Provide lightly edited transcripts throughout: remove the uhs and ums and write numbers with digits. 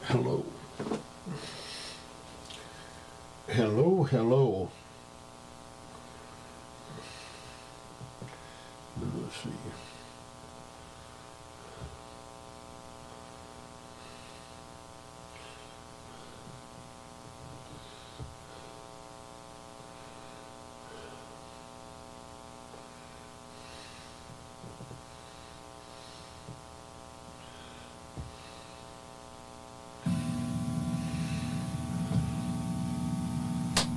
Hello. Hello, hello. Let's see.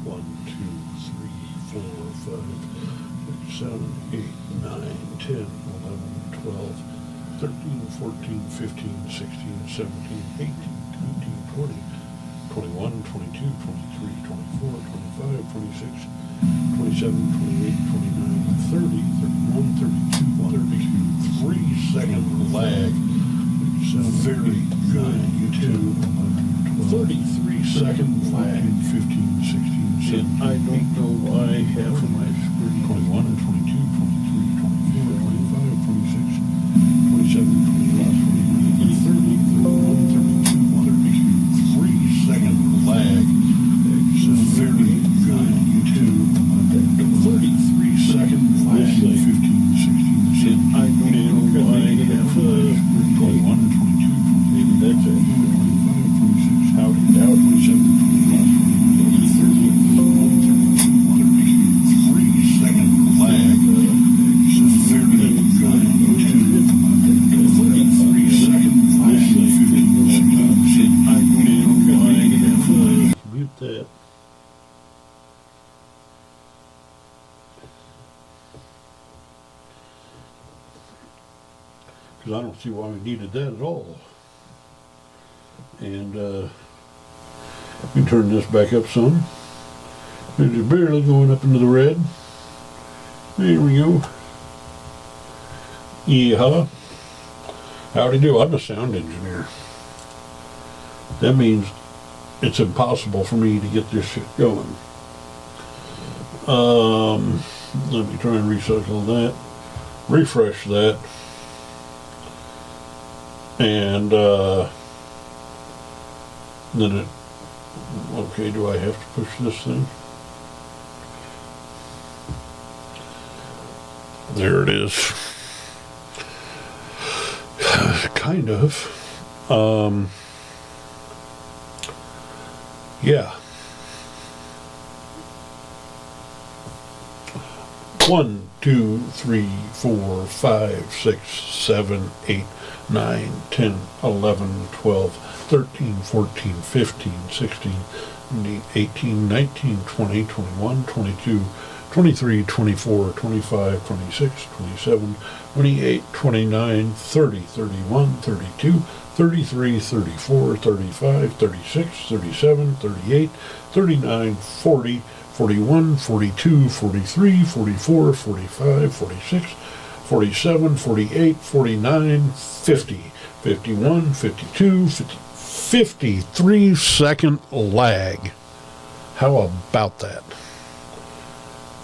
One, two, three, four, five, six, 7, 8, 9, 10, 11, 12, 13, 14, 15, 16, 17, 18, 19, 20, 21, 22, 23, 24, 25, 26, 27, 28, 29, 30, 31, 32, 3-second lag. Very good, YouTube. 33-second lag. 15, 16, 17, and I don't know why half of my screen. 21, 22, 23, 24, 25, 26, 27, 28, 30, 31, 32, 3-second lag. Very good, YouTube. 33-second lag. 15, 16, 17, I don't know why half of my screen. 21, 22, maybe that's it. 25, 26, howdy, now 27, 3-second lag. Very good, YouTube. 33-second lag. 15, 16, I don't know why half of mute that. Because I don't see why we needed that at all. And we turn this back up some. It's just barely going up into the red. There we go. Yeehaw. Howdy do. I'm a sound engineer. That means it's impossible for me to get this shit going. Let me try and recycle that. Refresh that. And then it, okay, do I have to push this thing? There it is. Kind of. Yeah. 1, 2, 3, 4, 5, 6, 7, 8, 9, 10, 11, 12, 13, 14, 15, 16, 18, 19, 20, 21, 22, 23, 24, 25, 26, 27, 28, 29, 30, 31, 32, 33, 34, 35, 36, 37, 38, 39, 40, 41, 42, 43, 44, 45, 46, 47, 48, 49, 50, 51, 52, 53-second lag. How about that?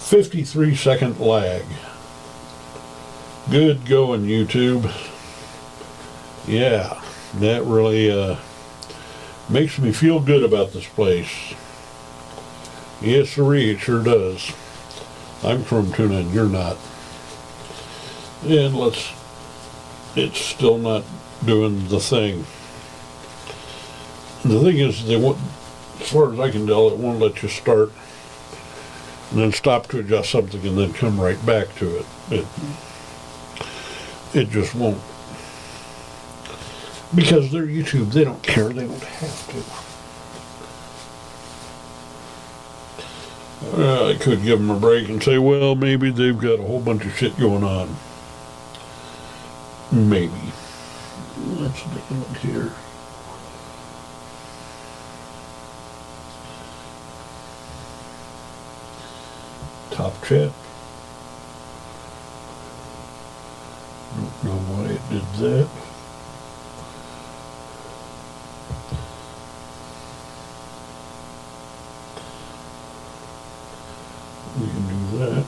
53-second lag. Good going, YouTube. Yeah, that really makes me feel good about this place. Yes, sirree, it sure does. I'm Chrome Tuna and you're not. And it's still not doing the thing. The thing is, they won't, as far as I can tell, it won't let you start and then stop to adjust something and then come right back to it. It just won't. Because they're YouTube, they don't care, they don't have to. I could give them a break and say, well, maybe they've got a whole bunch of shit going on. Maybe. Let's take a look here. Top chat. Don't know why it did that. We can do that.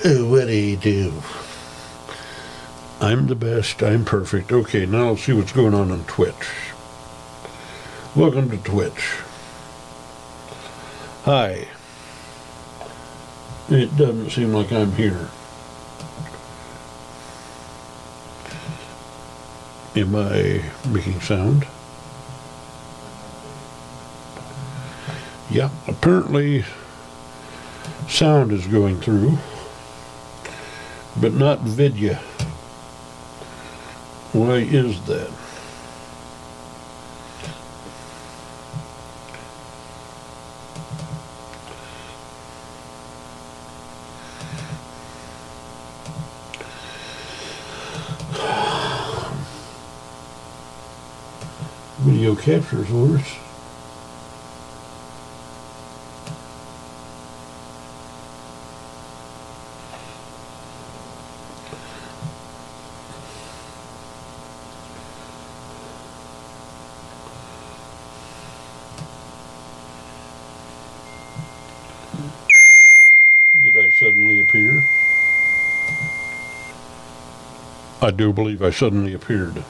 Oh, what do you do? I'm the best. I'm perfect. Okay, now let's see what's going on Twitch. Welcome to Twitch. Hi. It doesn't seem like I'm here. Am I making sound? Yeah, apparently sound is going through, but not video. Why is that? Video captures orders. Did I suddenly appear? I do believe I suddenly appeared.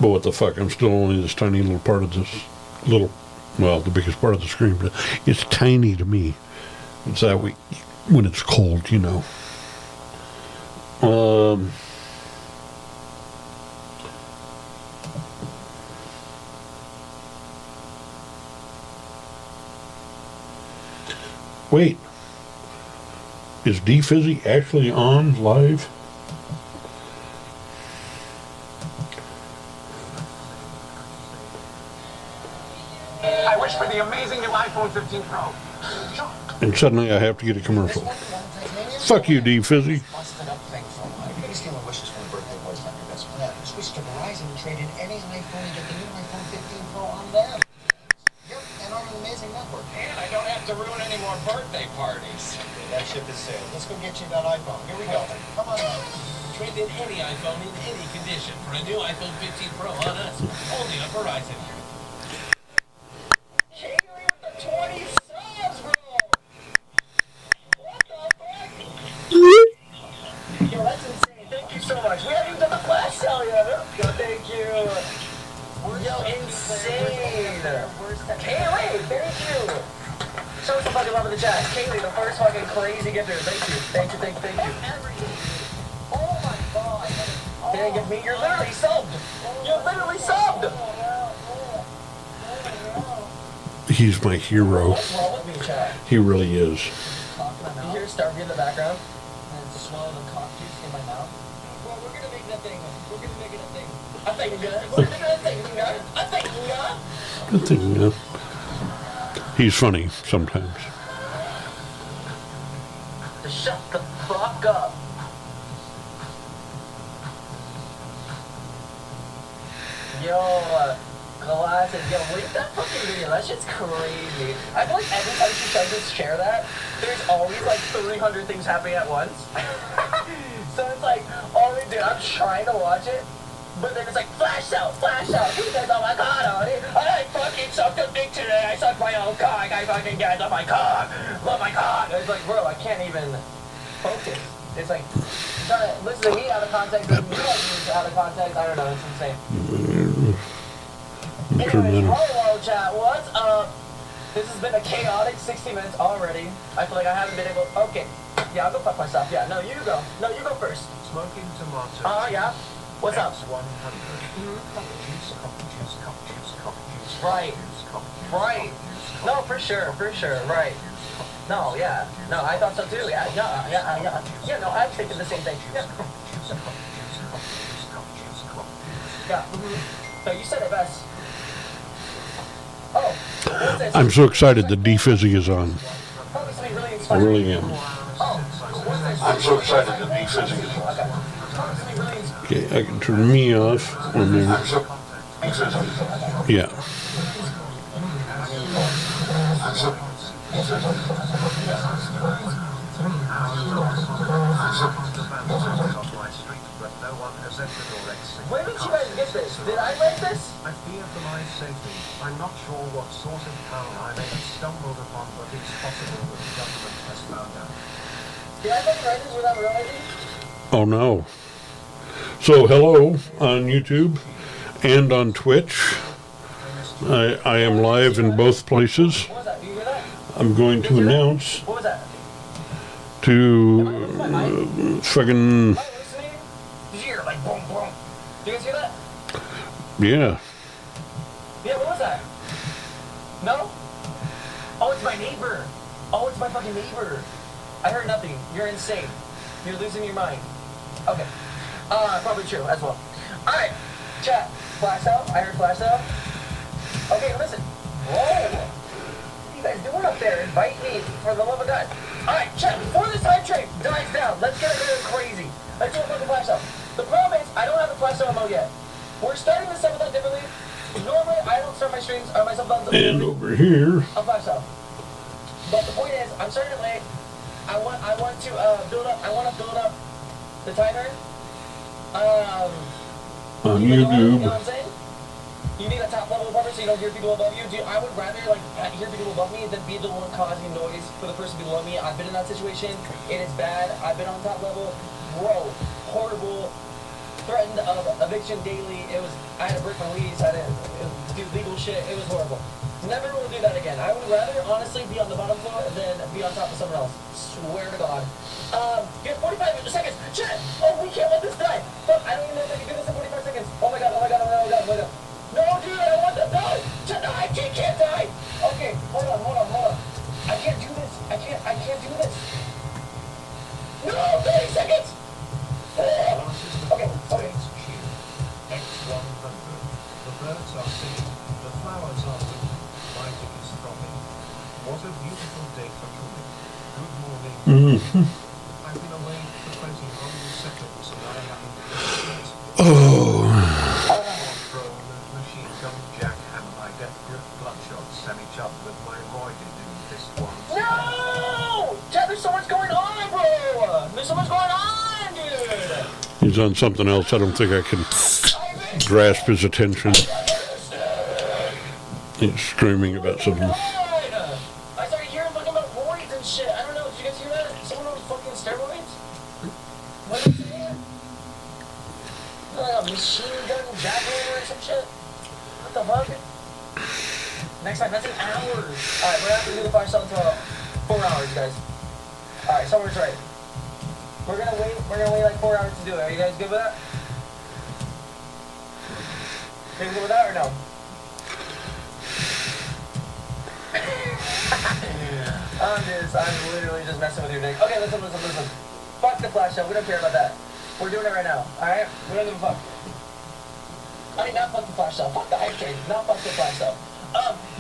But what the fuck, I'm still only this tiny little part of this little, well, the biggest part of the screen, but it's tiny to me. It's that way when it's cold, you know. Wait. Is D-Fizzy actually on live? I wish for the amazing new iPhone 15 Pro. And suddenly I have to get a commercial. Fuck you, D-Fizzy. Switch to Verizon and trade in any iPhone and get the new iPhone 15 Pro on them. Yep, and on an amazing network. And I don't have to ruin any more birthday parties. That ship is sailed. Let's go get you that iPhone. Here we go. Come on now. Trade in any iPhone in any condition for a new iPhone 15 Pro on us, only on Verizon. Kaylee with the 20 subs, bro! What the fuck? Yo, that's insane. Thank you so much. We haven't even done the flash sale yet. Yo, thank you. Yo, insane. Kaylee, thank you. Show some fucking love in the chat. Kaylee, the first fucking crazy gifter. Thank you. Thank you. Oh my god. Dang it, me, you're literally subbed. You're literally subbed. He's my hero. What's wrong with me, chat? He really is. You hear Starvey in the background? And swallow the cock juice in my mouth? Well, we're gonna make that thing. We're gonna make it a thing. I think Good thing, yeah. He's funny sometimes. Shut the fuck up. Yo, glasses. Yo, leave that fucking video. That shit's crazy. I feel like every time she tries to share that, there's always like 300 things happening at once. So it's like, oh, dude, I'm trying to watch it, but then it's like, flash out. He says, oh my god, I fucking sucked a dick today. I sucked my own cock. I fucking get love my cock. It's like, bro, I can't even focus. It's like, trying to listen to me out of context, and you guys out of context. I don't know, it's insane. Anyways, hello chat, what's up? This has been a chaotic 60 minutes already. I feel like I haven't been able, okay. Yeah, I'll go fuck myself. Yeah, no, you go. No, you go first. Smoking tomato. Yeah. What's up? X100. Right. No, for sure, right. No, yeah. No, I thought so too. Yeah, no, I'm thinking the same thing. Yeah. Yeah. No, you said it best. Oh. What's this? I'm so excited that D-Fizzy is on. Probably something really I inspiring. really am. Oh. What's this? I'm so excited that D-Fizzy is on. Okay, I can turn me off. And then, yeah. Where did you guys get this? Did I write this? I fear for my safety. I'm not sure what sort of power I may have stumbled upon, but it's possible that the government has found out. Did I fucking write this without realizing? Oh no. So hello on YouTube and on Twitch. I am live in both places. What was that? Do you hear that? I'm going to announce What was that? to fucking Am I listening? Did you hear like boom boom? Do you guys hear that? yeah. Yeah, what was that? No? Oh, it's my neighbor. Oh, it's my fucking neighbor. I heard nothing. You're insane. You're losing your mind. Okay. Probably true as well. Alright, chat. Flash out. I heard flash out. Okay, listen. Whoa. What are you guys doing up there? Invite me, for the love of God. Alright, chat. Before this hype train dies down, let's get a little crazy. Let's do a fucking flash out. The problem is, I don't have the flash out mode yet. We're starting the subathon differently. Normally, I don't start my streams or my subathons And over here. a flash out. But the point is, I'm starting late. I want to build up. I want to build up the timer. On You know YouTube. what I'm saying? You need a top level buffer so you don't hear people above you. I would rather like hear people above me than be the one causing noise for the person below me. I've been in that situation. It is bad. I've been on top level. Bro, horrible. Threatened of eviction daily. I had to break my lease. I had to do legal shit. It was horrible. Never will do that again. I would rather honestly be on the bottom floor than be on top of someone else. Swear to God. You have 45 seconds. Shit! Oh, we can't let this die. Fuck, I don't even know if I can do this in 45 seconds. Oh my God, oh my God, oh my God, oh my God, oh my God. No, dude, I want to die. Shit, no, I can't die. Okay, hold on. I can't do this. I can't do this. No, 30 seconds. Okay. X100. The birds are singing, the flowers are blooming, writing is throbbing. What a beautiful day for coming. Good morning. I've been away for 20 whole seconds and I haven't been yet. Oh. Drone, machine gun, jackhammer, my death grip, bloodshot, semi-chub with my roided in this one. No! Chad, there's so much going on, bro! There's so much going on, dude! He's on something else. I don't think I can grasp his attention. He's screaming about something. I started hearing fucking about roids and shit. I don't know, did you guys hear that? Someone on fucking steroids? What is it? Like a machine gun jackhammer or some shit? What the fuck? Next time, that's in hours. Alright, we're gonna have to do the fire cell until 4 hours, guys. Alright, Summer's right. We're gonna wait like 4 hours to do it. Are you guys good with that? You guys good with that or no? I'm literally just messing with your dick. Okay, listen. Fuck the flash show. We don't care about that. We're doing it right now. Alright? We don't give a fuck. I mean, not fuck the flash show. Fuck the hype train. Not fuck the flash show.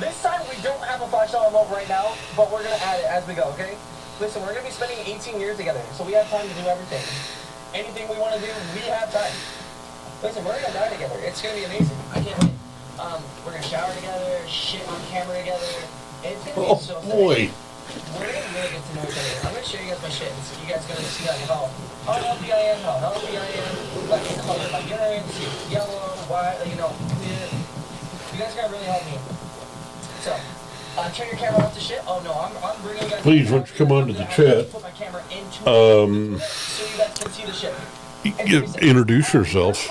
This time we don't have a flash show remote right now, but we're gonna add it as we go, okay? Listen, we're gonna be spending 18 years together, so we have time to do everything. Anything we wanna do, we have time. Listen, we're gonna die together. It's gonna be amazing. I can't wait. We're gonna shower together, shit on camera together. It's gonna be so sick. Boy. We're gonna really get to know each other. I'm gonna show you guys my shit, and so you guys gonna see like how healthy I am, how healthy I am, like the color of my urine, see it's yellow, white, clear. You guys are gonna really help me. So, turn your camera off to shit. Oh no, I'm bringing you guys. Please, why don't you come onto the chat? Put my camera into so you guys can see the shit. Introduce yourself.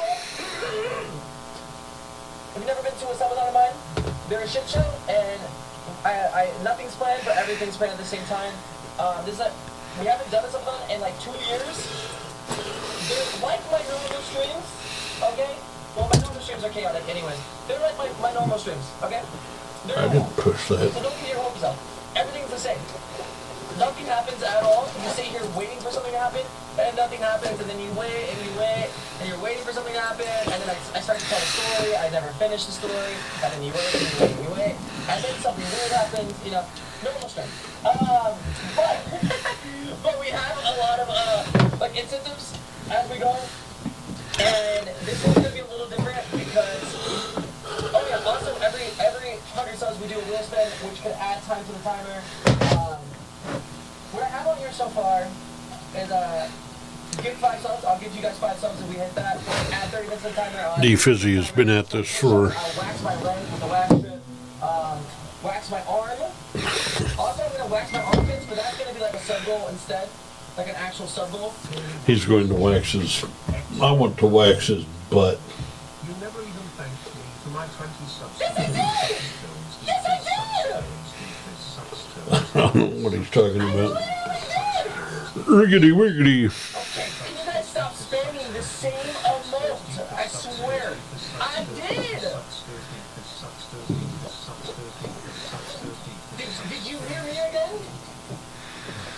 Have you never been to a subathon of mine? They're a shit show, and I nothing's planned, but everything's planned at the same time. We haven't done a subathon in like 2 years. They're like my normal streams, okay? Well, my normal streams are chaotic anyways. They're like my normal streams, okay? They're I didn't push that. So don't get your hopes up. Everything's the same. Nothing happens at all. You sit here waiting for something to happen, and nothing happens, and then you wait, and you're waiting for something to happen, and then I start to tell a story, I never finish the story, and then you wait, and then something weird happens, normal strength. But we have a lot of, incentives as we go, and this is going to be a little different because, also every 100 subs we do a wheel spin, which could add time to the timer. What I have on here so far is give 5 subs. I'll give you guys 5 subs if we hit that. Add 30 minutes to the timer. D-Fizzy has been at this for... I'll wax my leg with the wax strip. Wax my arm. Also, I'm going to wax my armpits, but that's going to be like a sub goal instead. Like an actual sub goal? He's going to wax his, I want to wax his butt. You never even thanked me for my 20 subs. Yes, I did! I don't know what he's talking about. Riggedy wiggedy. Okay, can you guys stop spamming the same emote? I swear. I did! Did you hear me again?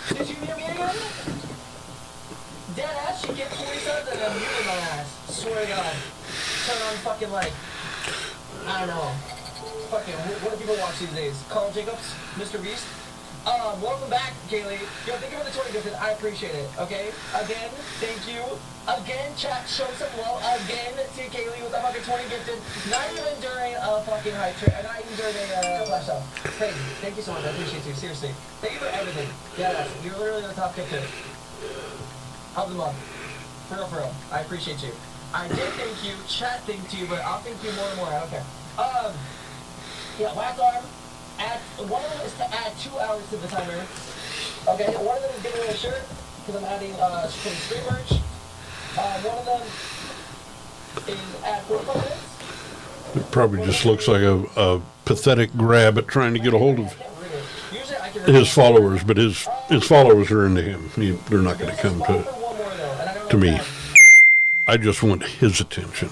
Did you hear me again? Dead ass should get 40 subs and I'm muting my ass. Swear to God. Turn on fucking like, I don't know. Fucking, what do people watch these days? Carl Jacobs? Mr. Beast? Welcome back, Kaylee. Yo, thank you for the 20 gifted. I appreciate it, okay? Again, thank you. Again, chat, show some love. Again, to Kaylee with the fucking 20 gifted. Not even during a fucking hype trip. Not even during a flash sale. Crazy. Thank you so much. I appreciate you. Seriously. Thank you for everything. Yeah, you're literally the top gifted. Help them up. For real. I appreciate you. I did thank you. Chat thanked you, but I'll thank you more and more. I don't care. Yeah, last arm. One of them is to add 2 hours to the timer. Okay, one of them is giving away a shirt, because I'm adding some stream merch. One of them is at 45 minutes. It probably just looks like a pathetic grab at trying to get a hold of Usually I can his followers, but his followers are into him. They're not going to come to me. I just want his attention.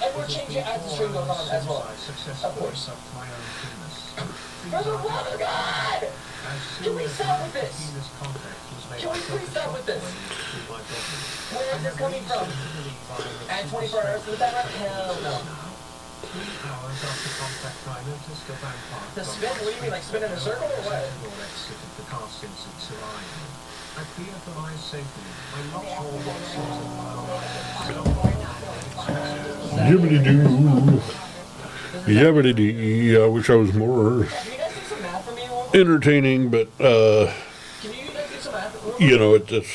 And we're changing as the stream goes on as well. Of course. For the love of God! Can we stop with this? Can we please stop with this? Where is this coming from? Add 24 hours to the timer? Hell no. 3 hours after contact, I noticed a vampire. To spin? What do you mean, like spin in a circle or what? Exited the car since its arrival. I fear for my safety. I'm not sure what season. Jibbity doo. Yabbity dee. I wish I was more Can you guys do some math for me? entertaining, but Can you guys do some math? you know, at this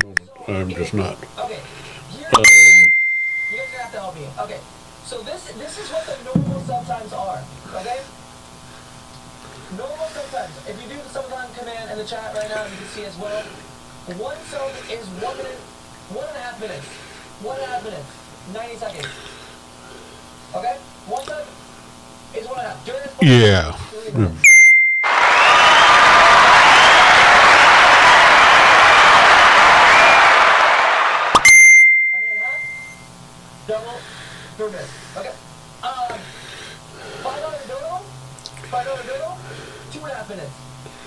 moment, I'm just not. Okay. You guys are gonna have to help me. Okay. So this is what the normal subtimes are. Okay? Normal subtimes. If you do the subtime command in the chat right now, you can see as well. One sub is 1 minute, 1.5 minutes. 1.5 minutes. 90 seconds. Okay? One sub is 1.5. During this Yeah. 3 minutes. A minute and a half. Double. 3 minutes. Okay. $5 dodo. $5 dodo. 2.5 minutes.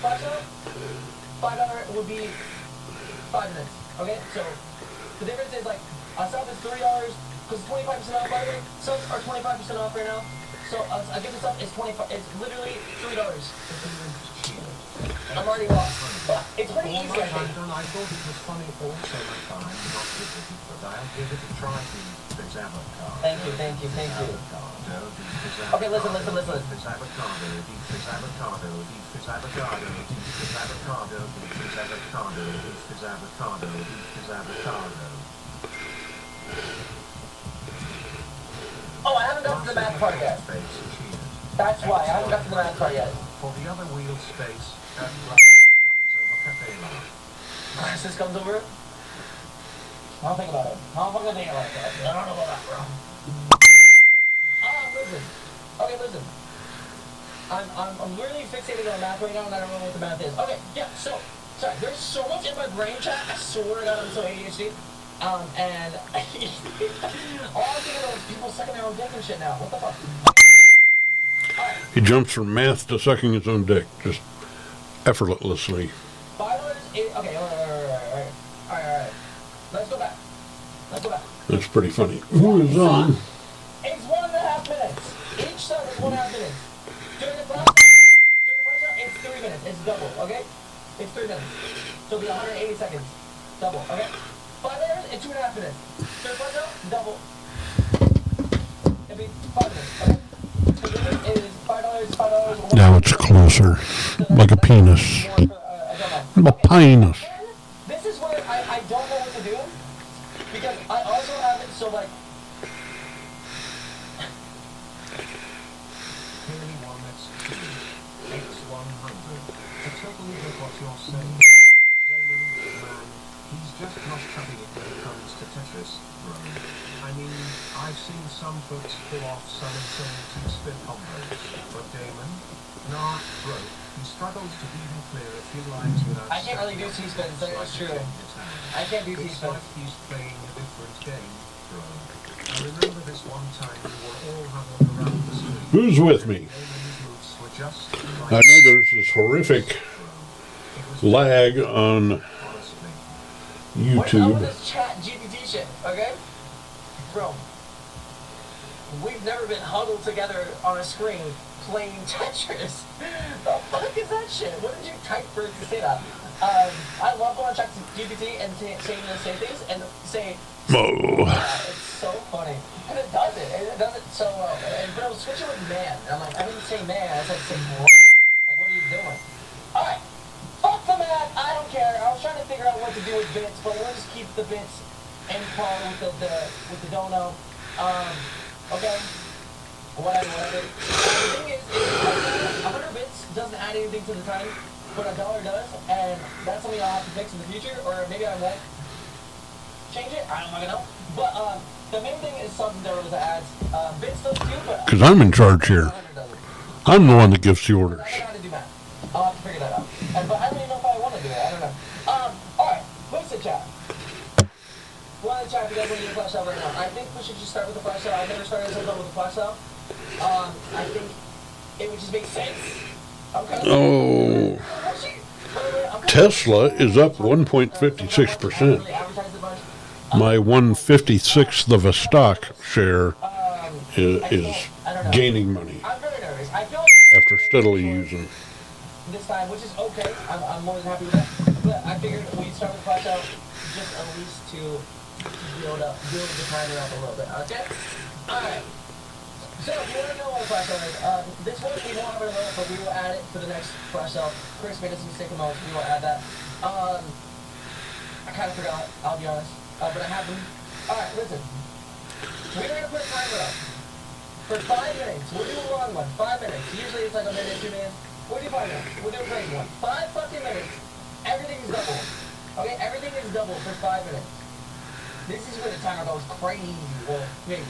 $5 would be 5 minutes. Okay? So the difference is like a sub is $3 because 25% off, by the way. Subs are 25% off right now. So a given sub is 25. It's literally $3. I'm already lost. But it's pretty easy, I think. I thought it was funny also that time, not with it, but I'll give it a try for this avocado. Thank you. Okay, listen. This avocado, this avocado, this avocado, this avocado, this avocado, this avocado, this avocado, this avocado. Oh, I haven't got to the math part yet. That's why, I haven't got to the math part yet. For the other wheel space, that Glasses comes over? I don't think about it. I don't fucking think about it. I don't know about that, bro. Listen. Okay, listen. I'm really fixated on math right now and I don't know what the math is. Okay, yeah, so, sorry, there's so much in my brain chat, I swear to God I'm so ADHD. And all I'm thinking about is people sucking their own dick and shit now. What the fuck? He jumps from math to sucking his own dick, just effortlessly. $5 is, okay, alright. Let's go back. That's pretty funny. Who is on? It's 1.5 minutes. Each sub is 1.5 minutes. During the flash sale, it's 3 minutes. It's double, okay? It's 3 minutes. So it'll be 180 seconds. Double, okay? $5 in 2.5 minutes. During flash sale, double. It'll be 5 minutes, okay? So the limit is $5. Now it's closer, like a penis. A penis. This is where I don't know what to do. Because I also have it so like... X100. To totally with what you're saying. just not cutting it when it comes to Tetris, bro. I mean, I've seen some folks pull off some insane two-spin combos, but Damon, nah, bro, he struggles to even clear a few lines without... I can't really do T-spins, that is true. I can't do It's T-spins. like he's playing a different game, bro. I remember this one time we were all huddled around the screen. Who's with me? Damon's moves were just I know there's this horrific lag on honestly. What's up with YouTube. this chat GPT shit, okay? Bro, we've never been huddled together on a screen playing Tetris. The fuck is that shit? What did you type for it to say that? I love going on chat GPT and saying the same things and say, Oh. it's so funny. And it does it. It does it so well. But I was switching with man. And I'm like, I didn't say man. I said what? Like, what are you doing? Alright. Fuck the man. I don't care. I was trying to figure out what to do with bits, but we'll just keep the bits in par with the dono. Okay. Whatever. The thing is 100 bits doesn't add anything to the time, but $1 does, and that's something I'll have to fix in the future, or maybe I won't change it. I don't fucking know. But the main thing is subs and dollars ads. Bits does too, but Because I'm in charge here. I'm the one that gives the orders. I don't know how to do math. I'll have to figure that out. But I don't even know if I want to do it. I don't know. Alright, listen, chat. One in the chat, if you guys want to do a flash sale right now. I think we should just start with the flash sale. I've never started something with a flash sale. I think it would just make sense. Oh. Tesla is up 1.56%. My 1/56th of a stock share is gaining money I'm very nervous. I feel after steadily using. this time, which is okay. I'm more than happy with that. But I figured we'd start with flash out just at least to build the timer up a little bit. Okay? Alright. So if you want to know what a flash out is, this one we won't have it in a moment, but we will add it for the next flash out. Chris made us a mistake amount, we will add that. I kind of forgot, I'll be honest. But I have them. Alright, listen. We're going to put a timer up for 5 minutes. We'll do a long one. 5 minutes. Usually it's like a minute, 2 minutes. We'll do 5 minutes. We'll do a crazy one. 5 fucking minutes. Everything is double. Okay? Everything is double for 5 minutes. This is where the timer goes crazy. Well, maybe.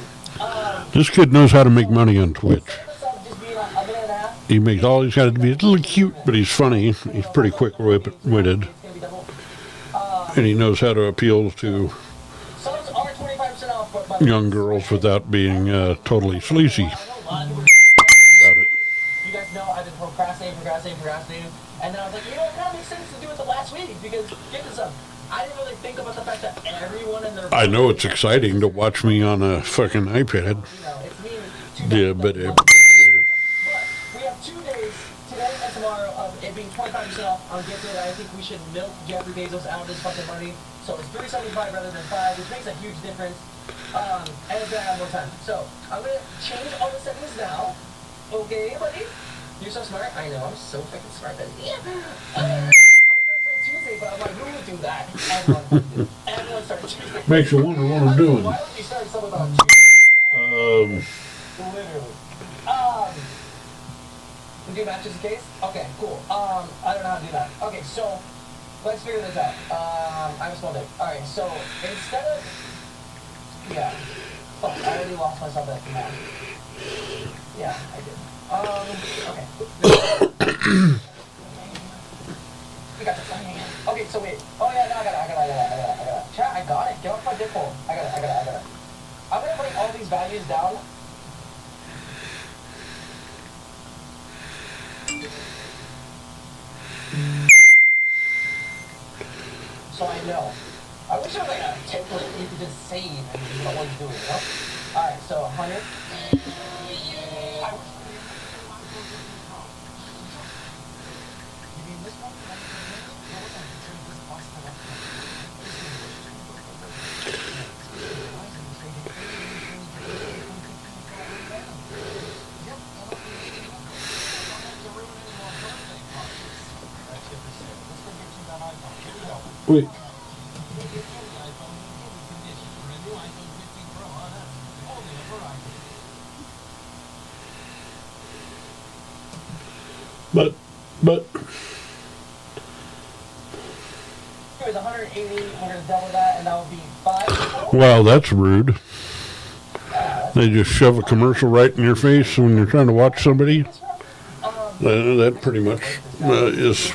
This kid knows how to make money on Twitch. Instead of this up just being a minute and a half, He makes all he's got to be a little cute, but he's funny. He's pretty quick-witted, it's going to be double. and he knows how to appeal to Subs are 25% off, but young girls without being totally sleazy I know a lot of people about it. you guys know I've been procrastinating. And then I was like, you know, it kind of makes sense to do it the last week because get this up. I didn't really think about the fact that everyone in their I know it's exciting to watch me on a fucking iPad. you know, it's me and 2 Yeah, days but left. But we have 2 days, today and tomorrow, of it being 25% off on Gifted. I think we should milk Jeffrey Bezos out of his fucking money. So it's $3.75 rather than $5, which makes a huge difference. And it's gonna have more time. So I'm gonna change all the settings now. Okay, buddy? You're so smart. I know, I'm so freaking smart, buddy. Yeah. I was gonna say Tuesday, but I'm like, who would do that? Everyone would do. Everyone started Tuesday. Makes you wonder what I'm doing. Why don't you start something about Tuesday? Literally. We do matches in case? Okay, cool. I don't know how to do that. Okay, so let's figure this out. I have a small dick. Alright, so instead of yeah. Fuck, I already lost myself at math. Yeah, I did. Okay. We got this. Okay, so wait. Oh yeah, no, I got it. Chat, I got it. Get off my dick hole. I got it. I'm gonna bring all these values down. So I know. I wish there was like a template you could just save and you don't want to do it, you know? Alright, so 100. Wait. But It was 100 180, we're going to double that, and that would be 5 people. Wow, that's rude. They just shove a commercial right in your face when you're trying to watch somebody. That pretty much is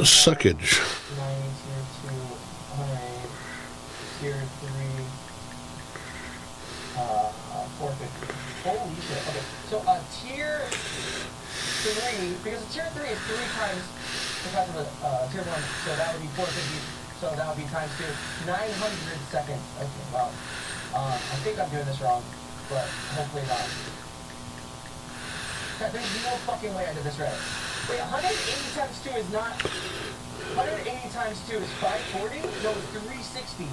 suckage. 90, tier 2, 108, tier 3, 450. Holy shit. Okay, so tier 3, because a tier 3 is 3 times the price of a tier 1, so that would be 450, so that would be times 2, 900 seconds. Okay, wow. I think I'm doing this wrong, but hopefully not. There's no fucking way I did this right. Wait, 180 times 2 is not... 180 times 2 is 540? No, it's 360.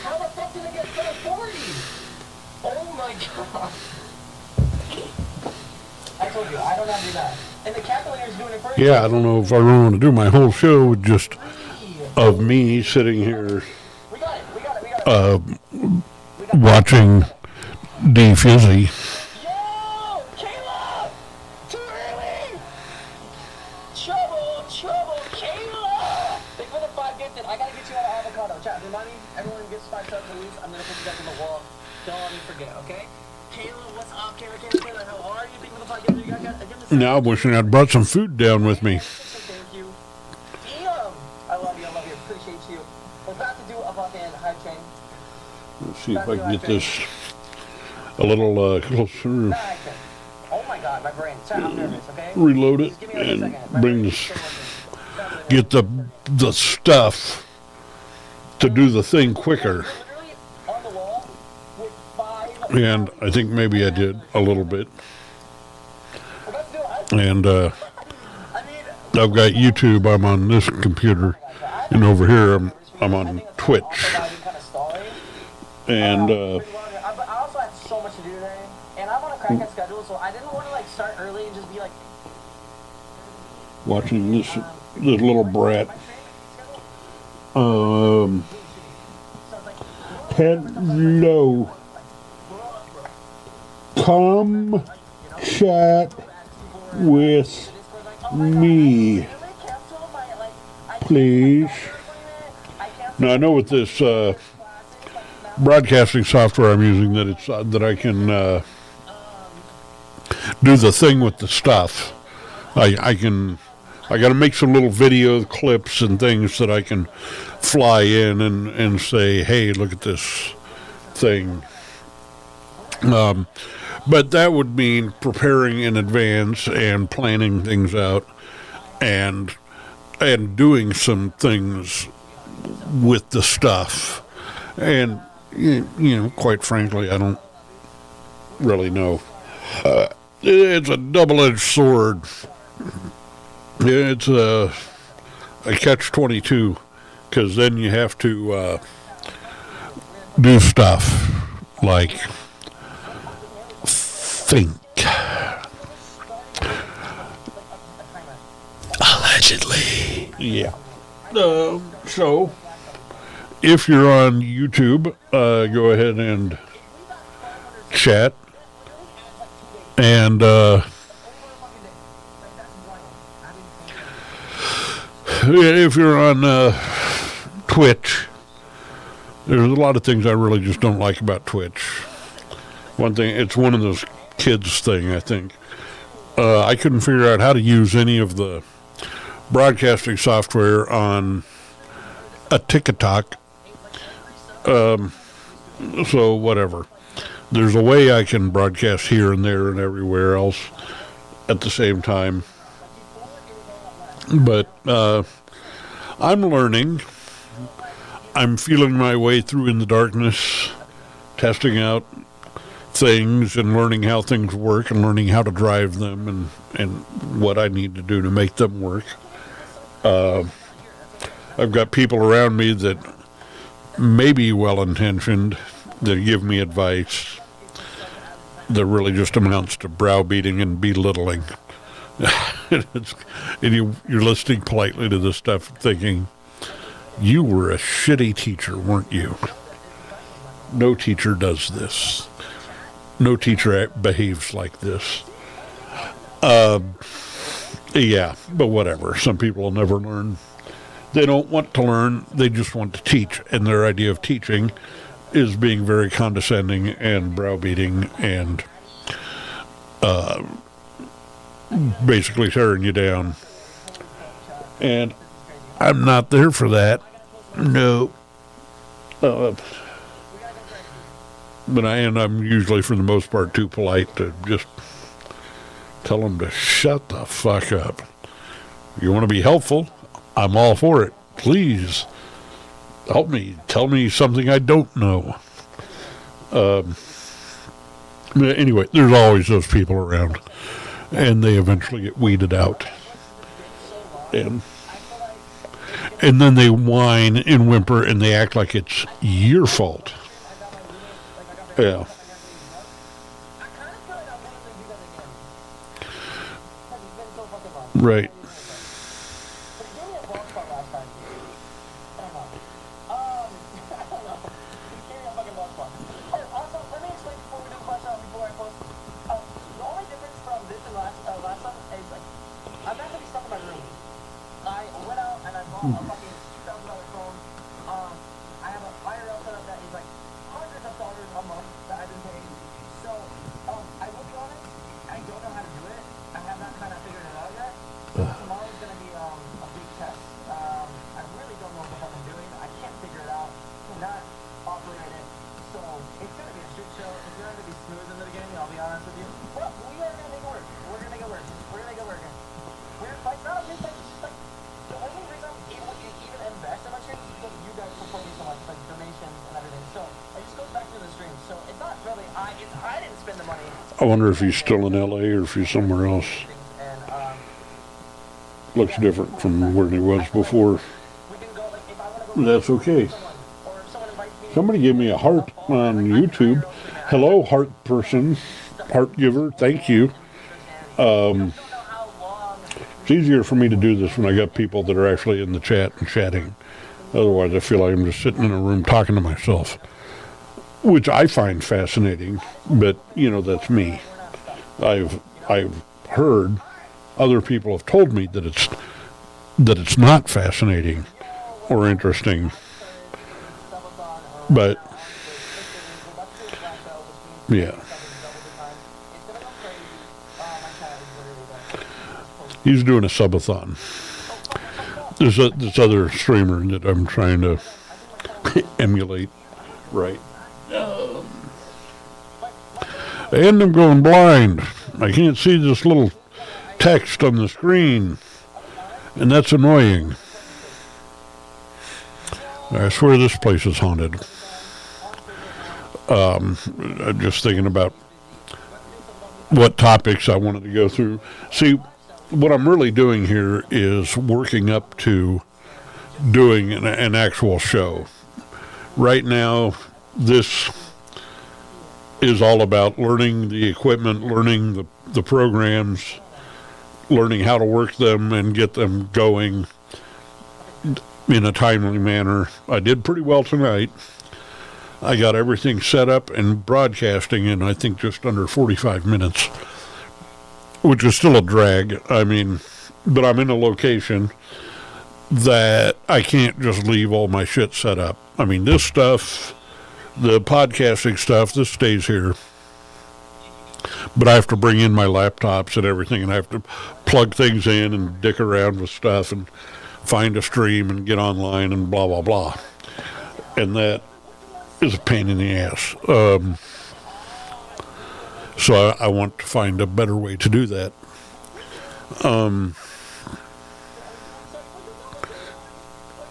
How the fuck did I get 540? Oh my god. I told you, I don't know how to do that. And the calculator's doing it first. Yeah, I don't know if I really want to do my whole show with just of me sitting here We got it. watching D Fizzy. Yo! Caleb! Too early! Trouble, Caleb! Thanks for the 5 gifted. I gotta get you an avocado. Chat, remind me, everyone gets 5 subs please. I'm gonna put you guys on the wall. Don't let me forget, okay? Caleb, what's up? Caleb, how are you? Thank you for the 5 gifted. You guys got Now I'm wishing I'd brought some food down with me. Thank you. Damn! I love you. Appreciate you. We're about to do a fucking hype train. Let's see if I can get this a little closer. Oh my god, my brain. Sorry, I'm nervous, okay? Reload it Just give me like a and second. My bring brain's this. still working. Get the stuff to do the thing quicker. Literally on the wall with 5. And I think maybe I did a little bit. We're about to do a hype train. And I mean, I've got YouTube. I'm on this computer, and over here I'm on Twitch. And I also had so much to do today, and I'm on a crackhead schedule, so I didn't want to like start early and just be like watching this little brat. Hello. Come chat with me, please. Now I know with this broadcasting software I'm using that it's that I can do the thing with the stuff. I got to make some little video clips and things that I can fly in and say, hey, look at this thing. But that would mean preparing in advance and planning things out and doing some things with the stuff. And, you know, quite frankly, I don't really know. It's a double-edged sword. It's a catch-22, because then you have to do stuff like think. Allegedly. Yeah. So, if you're on YouTube, go ahead and chat. And if you're on Twitch, there's a lot of things I really just don't like about Twitch. One thing, it's one of those kids thing, I think. I couldn't figure out how to use any of the broadcasting software on a TikTok. So whatever. There's a way I can broadcast here and there and everywhere else at the same time. But I'm learning. I'm feeling my way through in the darkness, testing out things and learning how things work and learning how to drive them and what I need to do to make them work. I've got people around me that may be well-intentioned, that give me advice that really just amounts to browbeating and belittling. And you're listening politely to this stuff thinking, you were a shitty teacher, weren't you? No teacher does this. No teacher behaves like this. Yeah, but whatever. Some people will never learn. They don't want to learn, they just want to teach. And their idea of teaching is being very condescending and browbeating and basically tearing you down. And I'm not there for that. No. But I'm usually, for the most part, too polite to just tell them to shut the fuck up. You want to be helpful? I'm all for it. Please help me. Tell me something I don't know. Anyway, there's always those people around, and they eventually get weeded out. And then they whine and whimper, and they act like it's your fault. Yeah. Right. I wonder if he's still in LA or if he's somewhere else. Looks different from where he was before. That's okay. Somebody gave me a heart on YouTube. Hello, heart person, heart giver. Thank you. It's easier for me to do this when I got people that are actually in the chat and chatting. Otherwise, I feel like I'm just sitting in a room talking to myself, which I find fascinating, but, you know, that's me. I've heard other people have told me that it's not fascinating or interesting, but, yeah. He's doing a subathon. There's this other streamer that I'm trying to emulate, right? And I'm going blind. I can't see this little text on the screen, and that's annoying. I swear this place is haunted. I'm just thinking about what topics I wanted to go through. See, what I'm really doing here is working up to doing an actual show. Right now, this is all about learning the equipment, learning the programs, learning how to work them and get them going in a timely manner. I did pretty well tonight. I got everything set up and broadcasting in, I think, just under 45 minutes, which is still a drag. I mean, but I'm in a location that I can't just leave all my shit set up. I mean, this stuff, the podcasting stuff, this stays here. But I have to bring in my laptops and everything, and I have to plug things in and dick around with stuff and find a stream and get online and blah, blah, blah. And that is a pain in the ass. So I want to find a better way to do that.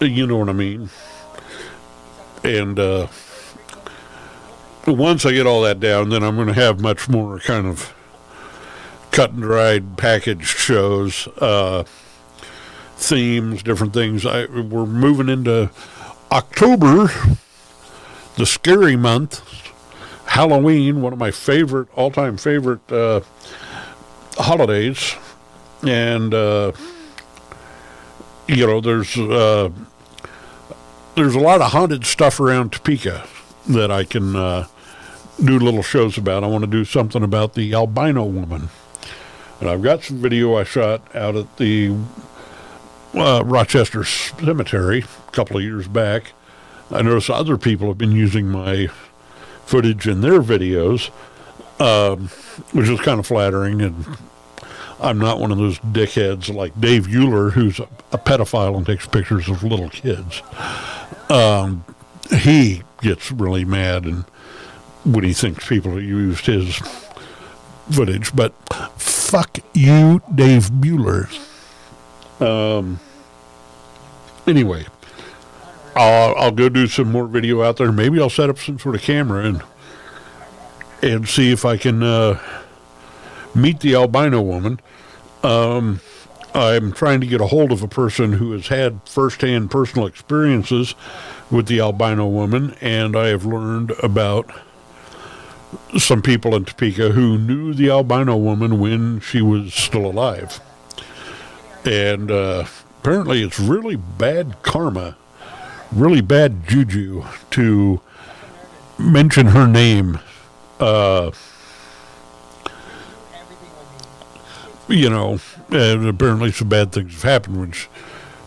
You know what I mean? And once I get all that down, then I'm going to have much more kind of cut and dried packaged shows, themes, different things. We're moving into October, the scary month, Halloween, one of my all-time favorite holidays. And, you know, there's a lot of haunted stuff around Topeka that I can do little shows about. I want to do something about the albino woman. And I've got some video I shot out at the Rochester Cemetery a couple of years back. I noticed other people have been using my footage in their videos, which is kind of flattering. And I'm not one of those dickheads like Dave Euler, who's a pedophile and takes pictures of little kids. He gets really mad and when he thinks people have used his footage. But fuck you, Dave Bueller. Anyway, I'll go do some more video out there. Maybe I'll set up some sort of camera and see if I can meet the albino woman. I'm trying to get a hold of a person who has had firsthand personal experiences with the albino woman, and I have learned about some people in Topeka who knew the albino woman when she was still alive. And apparently it's really bad karma, really bad juju to mention her name. And apparently some bad things have happened when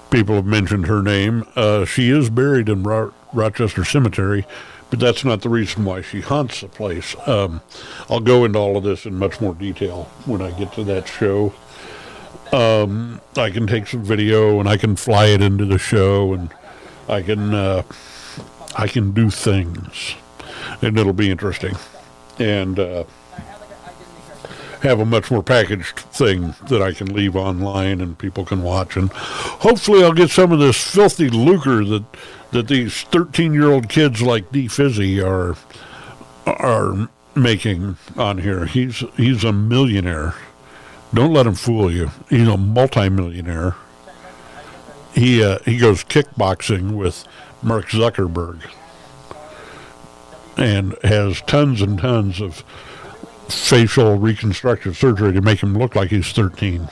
people have mentioned her name. She is buried in Rochester Cemetery, but that's not the reason why she haunts the place. I'll go into all of this in much more detail when I get to that show. I can take some video and I can fly it into the show, and I can do things, and it'll be interesting, and have a much more packaged thing that I can leave online and people can watch, and hopefully I'll get some of this filthy lucre that these 13-year-old kids like D Fizzy are making on here. He's a millionaire. Don't let him fool you. He's a multimillionaire. He goes kickboxing with Mark Zuckerberg and has tons and tons of facial reconstructive surgery to make him look like he's 13.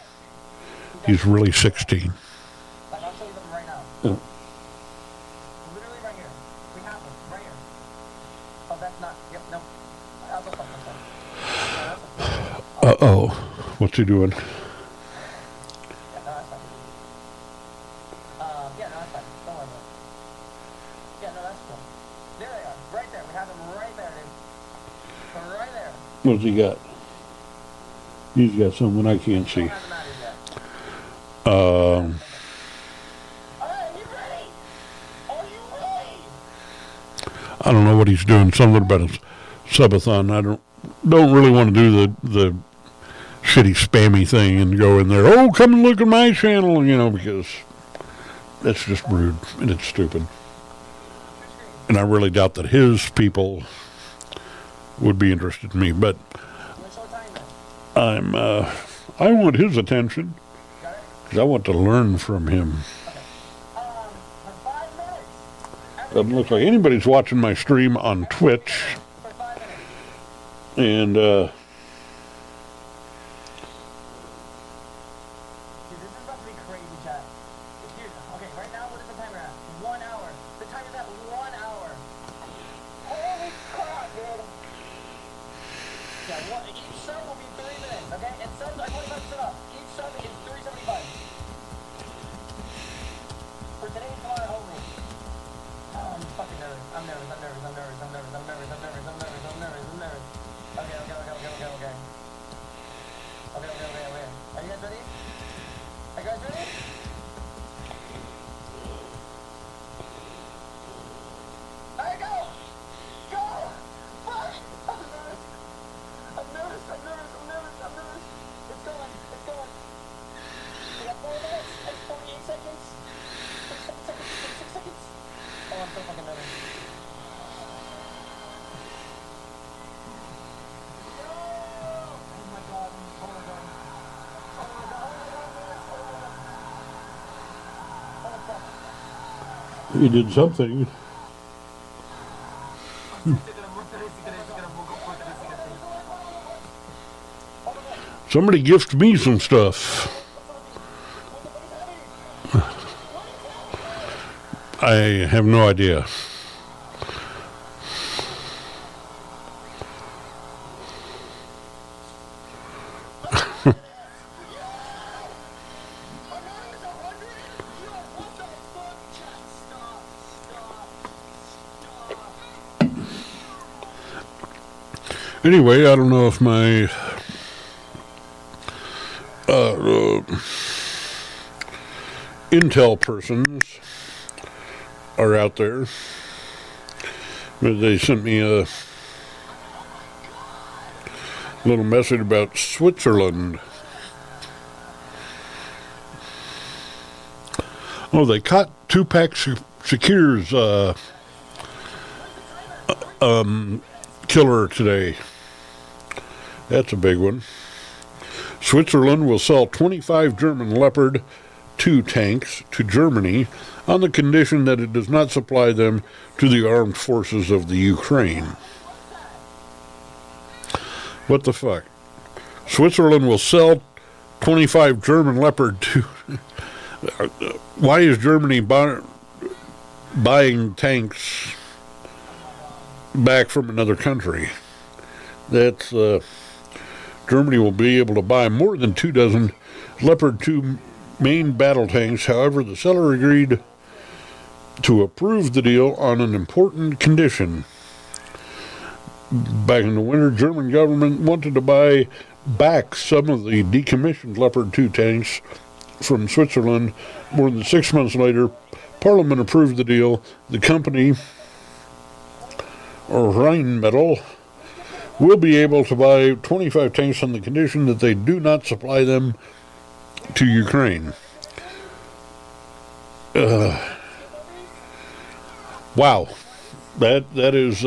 He's really 16. I'll show you them right now. Oh. Literally right here. We have them right here. Oh, that's not. Yep, no. I'll go fuck myself. Uh-oh. What's he doing? Yeah, no, that's fine. Yeah, no, that's fine. Don't worry about it. Yeah, no, that's cool. There they are. Right there. We have them right there, dude. Right there. What's he got? He's got something I can't see. Don't have them out yet. Alright, you ready? Are you ready? I don't know what he's doing. Something about his subathon. I don't really want to do the shitty spammy thing and go in there, oh, come and look at my channel, because that's just rude and it's stupid. And I really doubt that his people would be interested in me, but I want his attention because I want to learn from him. Doesn't look like anybody's watching my stream on Twitch, and he did something. Somebody gift me some stuff. I have no idea. Anyway, I don't know if my Intel persons are out there. But they sent me a little message about Switzerland. Oh, they caught Tupac Shakur's killer today. That's a big one. Switzerland will sell 25 German Leopard 2 tanks to Germany on the condition that it does not supply them to the armed forces of the Ukraine. What the fuck? Switzerland will sell 25 German Leopard 2. Why is Germany buying tanks back from another country? That's Germany will be able to buy more than 24 Leopard 2 main battle tanks. However, the seller agreed to approve the deal on an important condition. Back in the winter, German government wanted to buy back some of the decommissioned Leopard 2 tanks from Switzerland. More than 6 months later, Parliament approved the deal. The company, Rheinmetall, will be able to buy 25 tanks on the condition that they do not supply them to Ukraine. Wow. That is,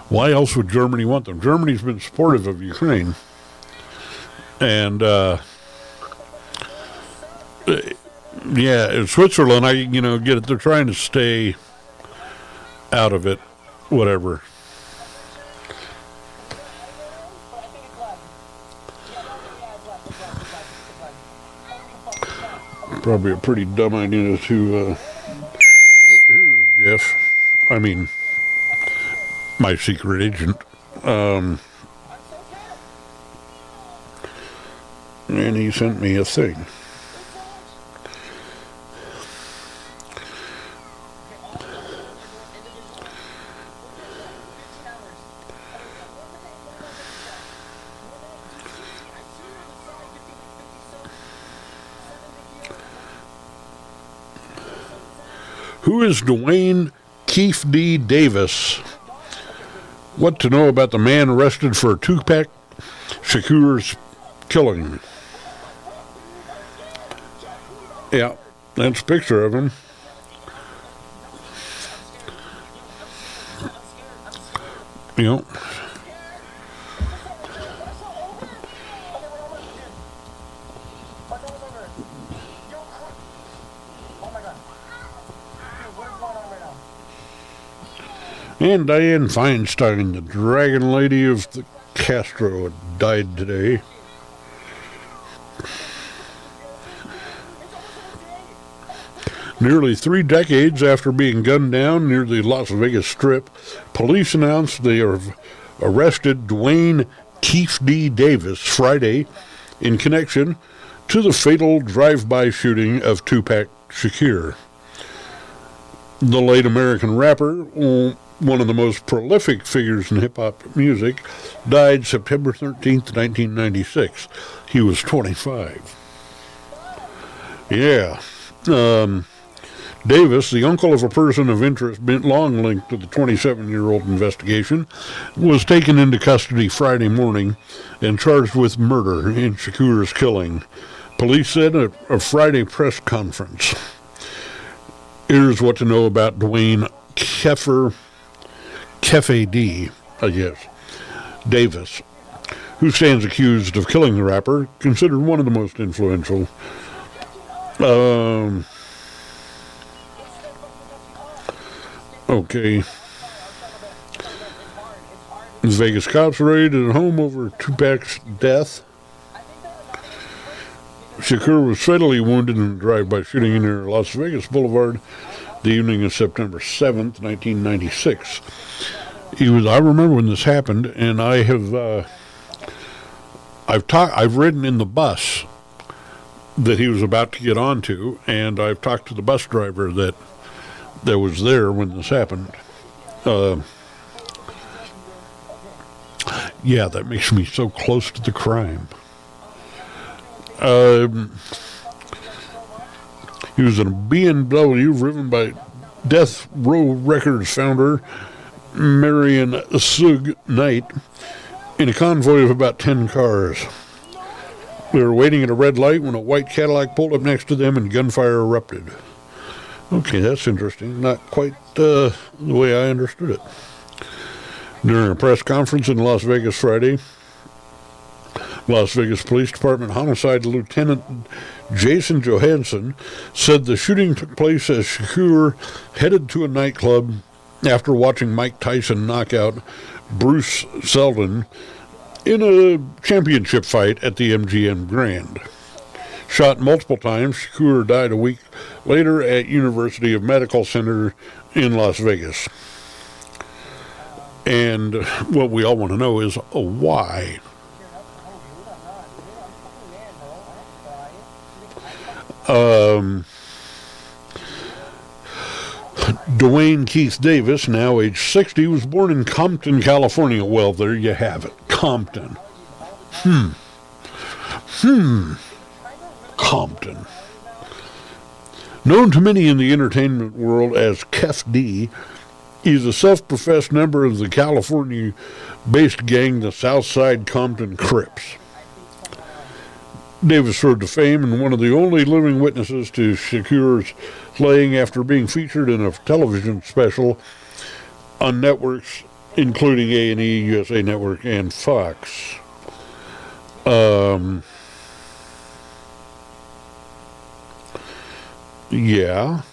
why else would Germany want them? Germany's been supportive of Ukraine. And, yeah, in Switzerland, I get it. They're trying to stay out of it, whatever. Probably a pretty dumb idea to, here's Jeff. I mean, my secret agent. And he sent me a thing. Who is Dwayne Keefe D. Davis? What to know about the man arrested for Tupac Shakur's killing? Yeah, that's a picture of him. Yep. And Dianne Feinstein, the Dragon Lady of the Castro, died today. Nearly 3 decades after being gunned down near the Las Vegas Strip, police announced they have arrested Dwayne Keefe D. Davis Friday in connection to the fatal drive-by shooting of Tupac Shakur. The late American rapper, one of the most prolific figures in hip-hop music, died September 13th, 1996. He was 25. Yeah. Davis, the uncle of a person of interest long linked to the 27-year-old investigation, was taken into custody Friday morning and charged with murder in Shakur's killing. Police said at a Friday press conference. Here's what to know about Dwayne Keefe D., I guess, Davis, who stands accused of killing the rapper, considered one of the most influential. Okay. Vegas cops raided a home over Tupac's death. Shakur was fatally wounded in a drive-by shooting near Las Vegas Boulevard the evening of September 7th, 1996. I remember when this happened, and I have, I've ridden in the bus that he was about to get onto, and I've talked to the bus driver that was there when this happened. Yeah, that makes me so close to the crime. He was in a BMW driven by Death Row Records founder Marion Sug Knight in a convoy of about 10 cars. They were waiting at a red light when a white Cadillac pulled up next to them and gunfire erupted. Okay, that's interesting. Not quite the way I understood it. During a press conference in Las Vegas Friday, Las Vegas Police Department Homicide Lieutenant Jason Johansson said the shooting took place as Shakur headed to a nightclub after watching Mike Tyson knock out Bruce Seldon in a championship fight at the MGM Grand. Shot multiple times, Shakur died a week later at University of Medical Center in Las Vegas. And what we all want to know is why. Dwayne Keith Davis, now age 60, was born in Compton, California. Well, there you have it. Compton. Compton. Known to many in the entertainment world as Kef D, he's a self-professed member of the California-based gang, the Southside Compton Crips. Davis rose to fame and one of the only living witnesses to Shakur's slaying after being featured in a television special on networks including A&E, USA Network, and Fox. Yeah.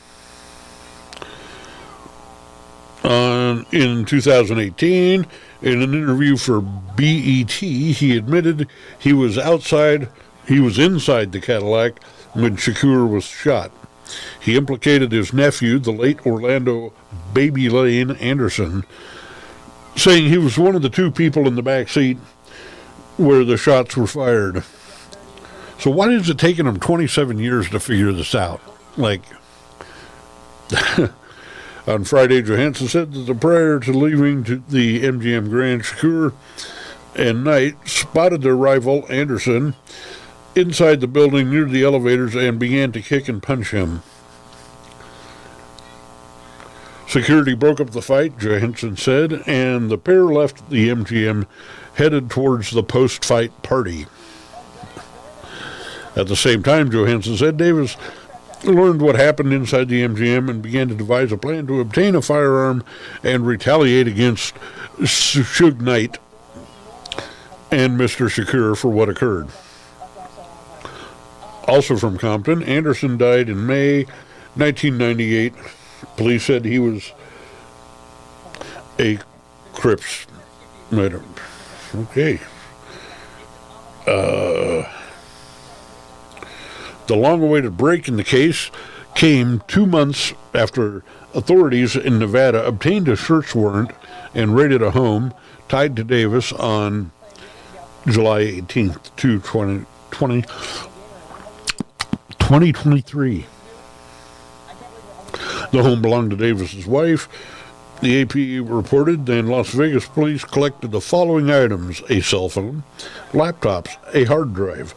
In 2018, in an interview for BET, he admitted he was inside the Cadillac when Shakur was shot. He implicated his nephew, the late Orlando Baby Lane Anderson, saying he was one of the two people in the back seat where the shots were fired. So why is it taking him 27 years to figure this out? Like, on Friday, Johansson said that prior to leaving to the MGM Grand, Shakur and Knight spotted their rival, Anderson, inside the building near the elevators and began to kick and punch him. Security broke up the fight, Johansson said, and the pair left the MGM headed towards the post-fight party. At the same time, Johansson said, Davis learned what happened inside the MGM and began to devise a plan to obtain a firearm and retaliate against Suge Knight and Mr. Shakur for what occurred. Also from Compton, Anderson died in May 1998. Police said he was a Crips. Okay. The long-awaited break in the case came 2 months after authorities in Nevada obtained a search warrant and raided a home tied to Davis on July 18th, 2023. The home belonged to Davis's wife. The AP reported then Las Vegas police collected the following items: a cell phone, laptops, a hard drive,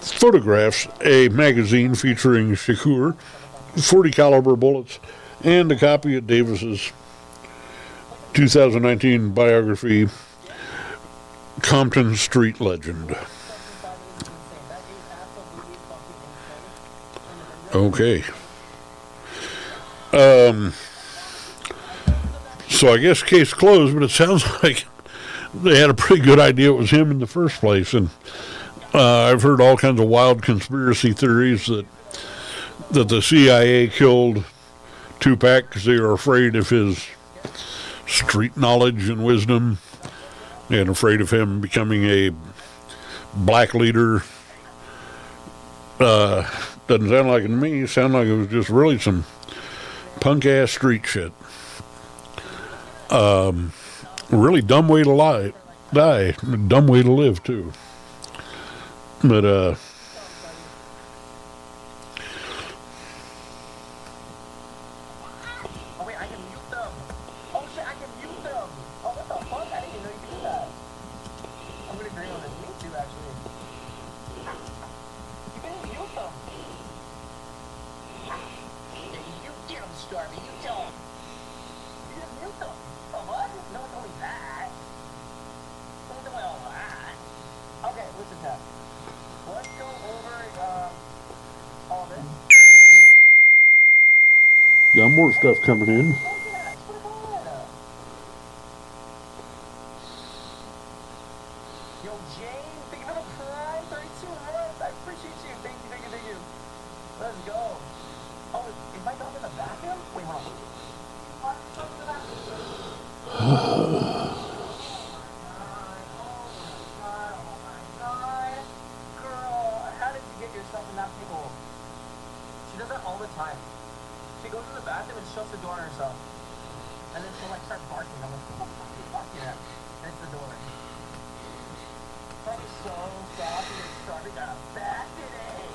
photographs, a magazine featuring Shakur, 40 caliber bullets, and a copy of Davis's 2019 biography, Compton Street Legend. Okay. So I guess case closed, but it sounds like they had a pretty good idea it was him in the first place. And I've heard all kinds of wild conspiracy theories that the CIA killed Tupac because they were afraid of his street knowledge and wisdom and afraid of him becoming a black leader. Doesn't sound like it to me. It sounded like it was just really some punk-ass street shit. Really dumb way to die. Dumb way to live, too. But, Oh wait, I can mute them. Oh shit, I can mute them. Oh, what the fuck? I didn't even know you could do that. more stuff coming in. Yo, Jane, thank you for the prime 32 months. I appreciate you. Thank you, thank you, thank you. Let's go. Oh, is my dog in the bathroom? Wait, hold on. Girl, how did you get yourself in that pickle? She does that all the time. She goes in the bathroom and shuts the door on herself. And then she'll like start barking. I'm like, what the fuck are you barking at? And it's the door. That is so soft and you're starting to back today.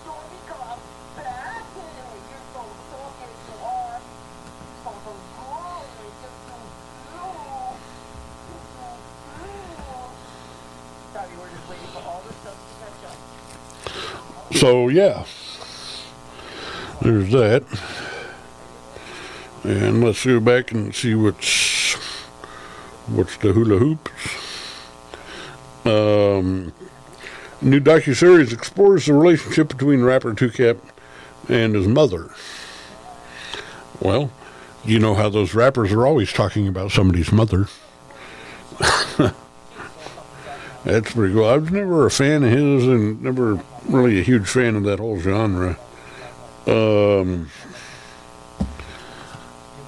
Stormy come back today. You're so soft and you are. You're so good. You're so good. You're so good. Sorry, we're just waiting for all this stuff to catch up. So yeah, there's that. And let's go back and see what's the hula hoops. New docuseries explores the relationship between rapper 2Cap and his mother. Well, you know how those rappers are always talking about somebody's mother. That's pretty cool. I was never a fan of his and never really a huge fan of that whole genre.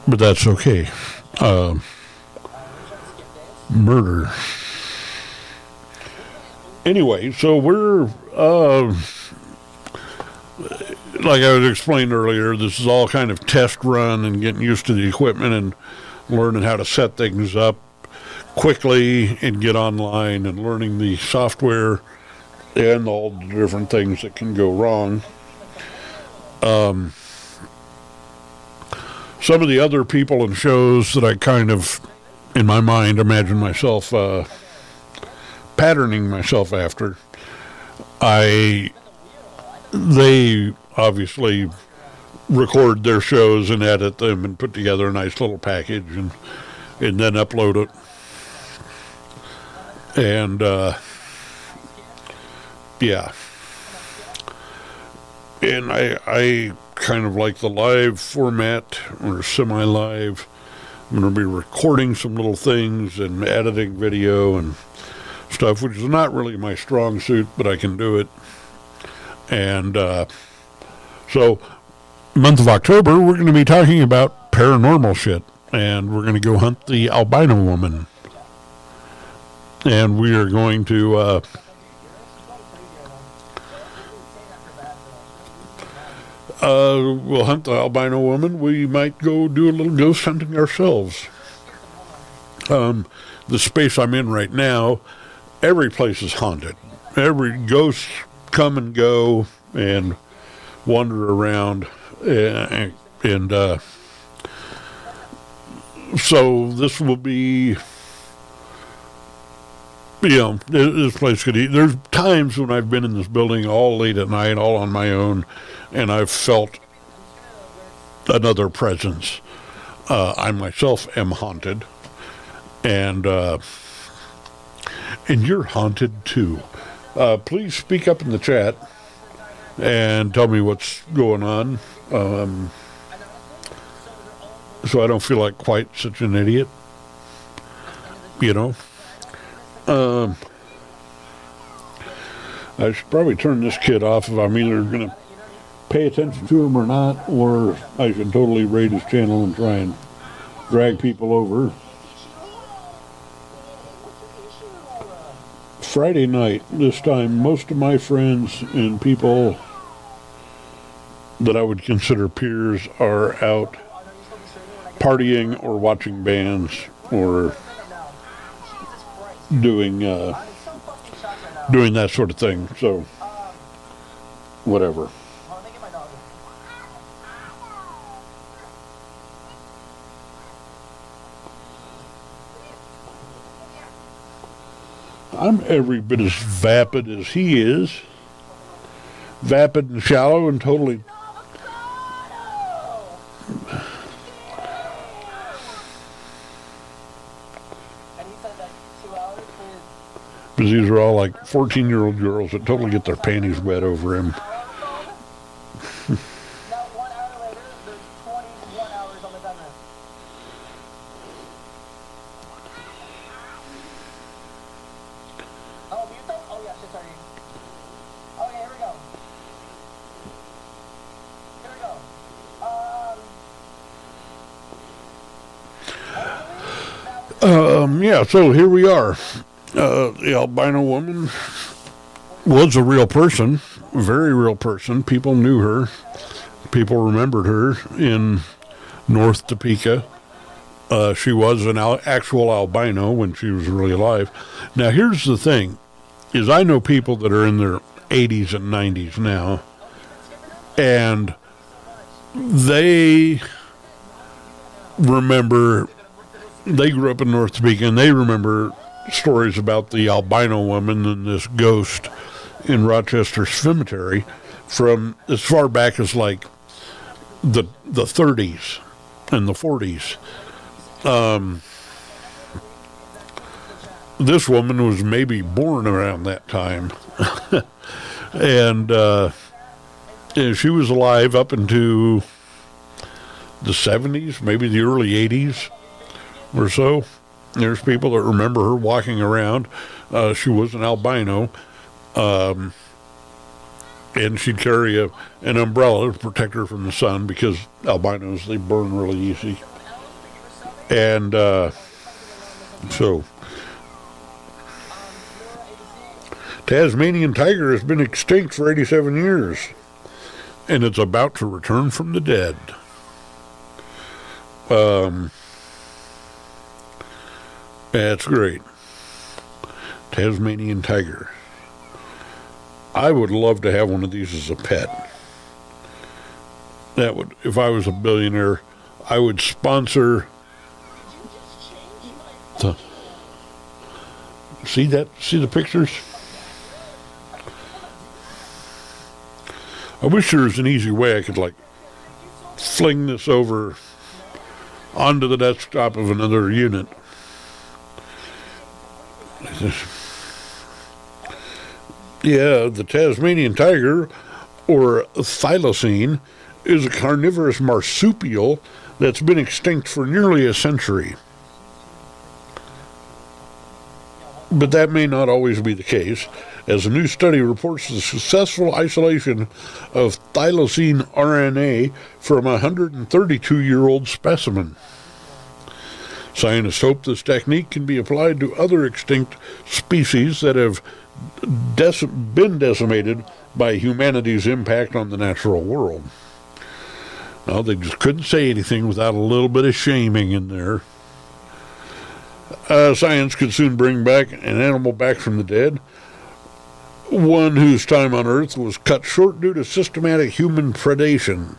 But that's okay. Murder. Anyway, so we're, like I was explained earlier, this is all kind of test run and getting used to the equipment and learning how to set things up quickly and get online and learning the software and all the different things that can go wrong. Some of the other people and shows that I kind of, in my mind, imagine myself patterning myself after, they obviously record their shows and edit them and put together a nice little package and then upload it. And yeah. And I kind of like the live format or semi-live. I'm going to be recording some little things and editing video and stuff, which is not really my strong suit, but I can do it. And so, month of October, we're going to be talking about paranormal shit, and we're going to go hunt the albino woman. And we are going to we'll hunt the albino woman. We might go do a little ghost hunting ourselves. The space I'm in right now, every place is haunted. Every ghost come and go and wander around, and so this will be, this place could eat. There's times when I've been in this building all late at night, all on my own, and I've felt another presence. I myself am haunted, and you're haunted too. Please speak up in the chat and tell me what's going on, so I don't feel like quite such an idiot, I should probably turn this kid off if I'm either going to pay attention to him or not, or I should totally raid his channel and try and drag people over. Friday night, this time, most of my friends and people that I would consider peers are out partying or watching bands or doing that sort of thing. So, whatever. I'm every bit as vapid as he is. Vapid and shallow and totally... Because these are all like 14-year-old girls that totally get their panties wet over him. Yeah, so here we are. The albino woman was a real person, a very real person. People knew her. People remembered her in North Topeka. She was an actual albino when she was really alive. Now, here's the thing, is I know people that are in their 80s and 90s now, and they remember, they grew up in North Topeka, and they remember stories about the albino woman and this ghost in Rochester Cemetery from as far back as like the 30s and the 40s. This woman was maybe born around that time. and she was alive up into the 70s, maybe the early 80s or so. There's people that remember her walking around. She was an albino. And she'd carry an umbrella to protect her from the sun because albinos, they burn really easy. And so Tasmanian tiger has been extinct for 87 years, and it's about to return from the dead. That's great. Tasmanian tiger. I would love to have one of these as a pet. That would, if I was a billionaire, I would sponsor the, see the pictures? I wish there was an easy way I could like fling this over onto the desktop of another unit. Yeah, the Tasmanian tiger, or thylacine, is a carnivorous marsupial that's been extinct for nearly a century. But that may not always be the case, as a new study reports the successful isolation of thylacine RNA from a 132-year-old specimen. Scientists hope this technique can be applied to other extinct species that have been decimated by humanity's impact on the natural world. Now, they just couldn't say anything without a little bit of shaming in there. Science could soon bring back an animal back from the dead, one whose time on Earth was cut short due to systematic human predation.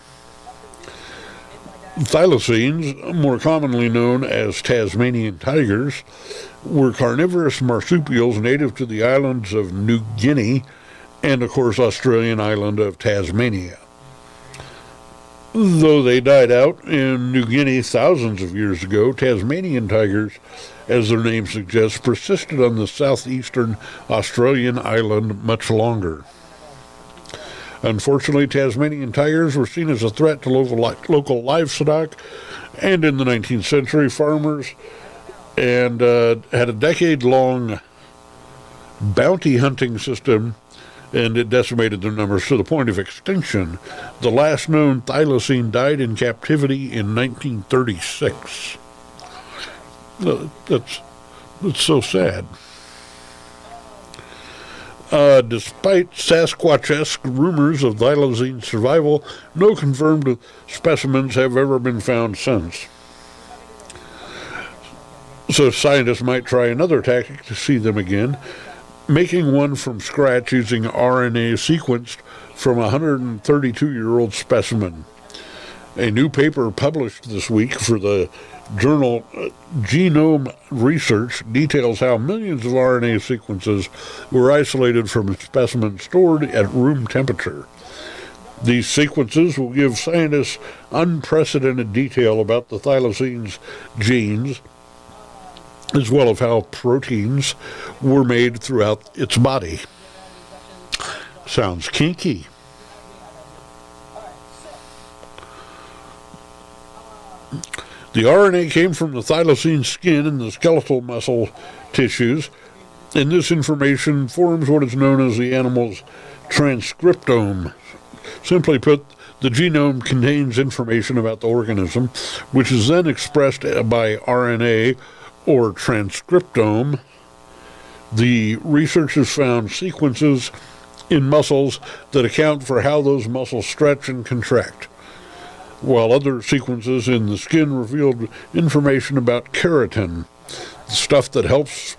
Thylacines, more commonly known as Tasmanian tigers, were carnivorous marsupials native to the islands of New Guinea and, of course, Australian island of Tasmania. Though they died out in New Guinea thousands of years ago, Tasmanian tigers, as their name suggests, persisted on the southeastern Australian island much longer. Unfortunately, Tasmanian tigers were seen as a threat to local livestock, and in the 19th century, farmers and had a decade-long bounty hunting system, and it decimated their numbers to the point of extinction. The last known thylacine died in captivity in 1936. That's so sad. Despite Sasquatch-esque rumors of thylacine survival, no confirmed specimens have ever been found since. So scientists might try another tactic to see them again, making one from scratch using RNA sequenced from a 132-year-old specimen. A new paper published this week for the journal Genome Research details how millions of RNA sequences were isolated from a specimen stored at room temperature. These sequences will give scientists unprecedented detail about the thylacine's genes, as well as how proteins were made throughout its body. Sounds kinky. The RNA came from the thylacine skin and the skeletal muscle tissues, and this information forms what is known as the animal's transcriptome. Simply put, the genome contains information about the organism, which is then expressed by RNA or transcriptome, the researchers found sequences in muscles that account for how those muscles stretch and contract, while other sequences in the skin revealed information about keratin, the stuff that helps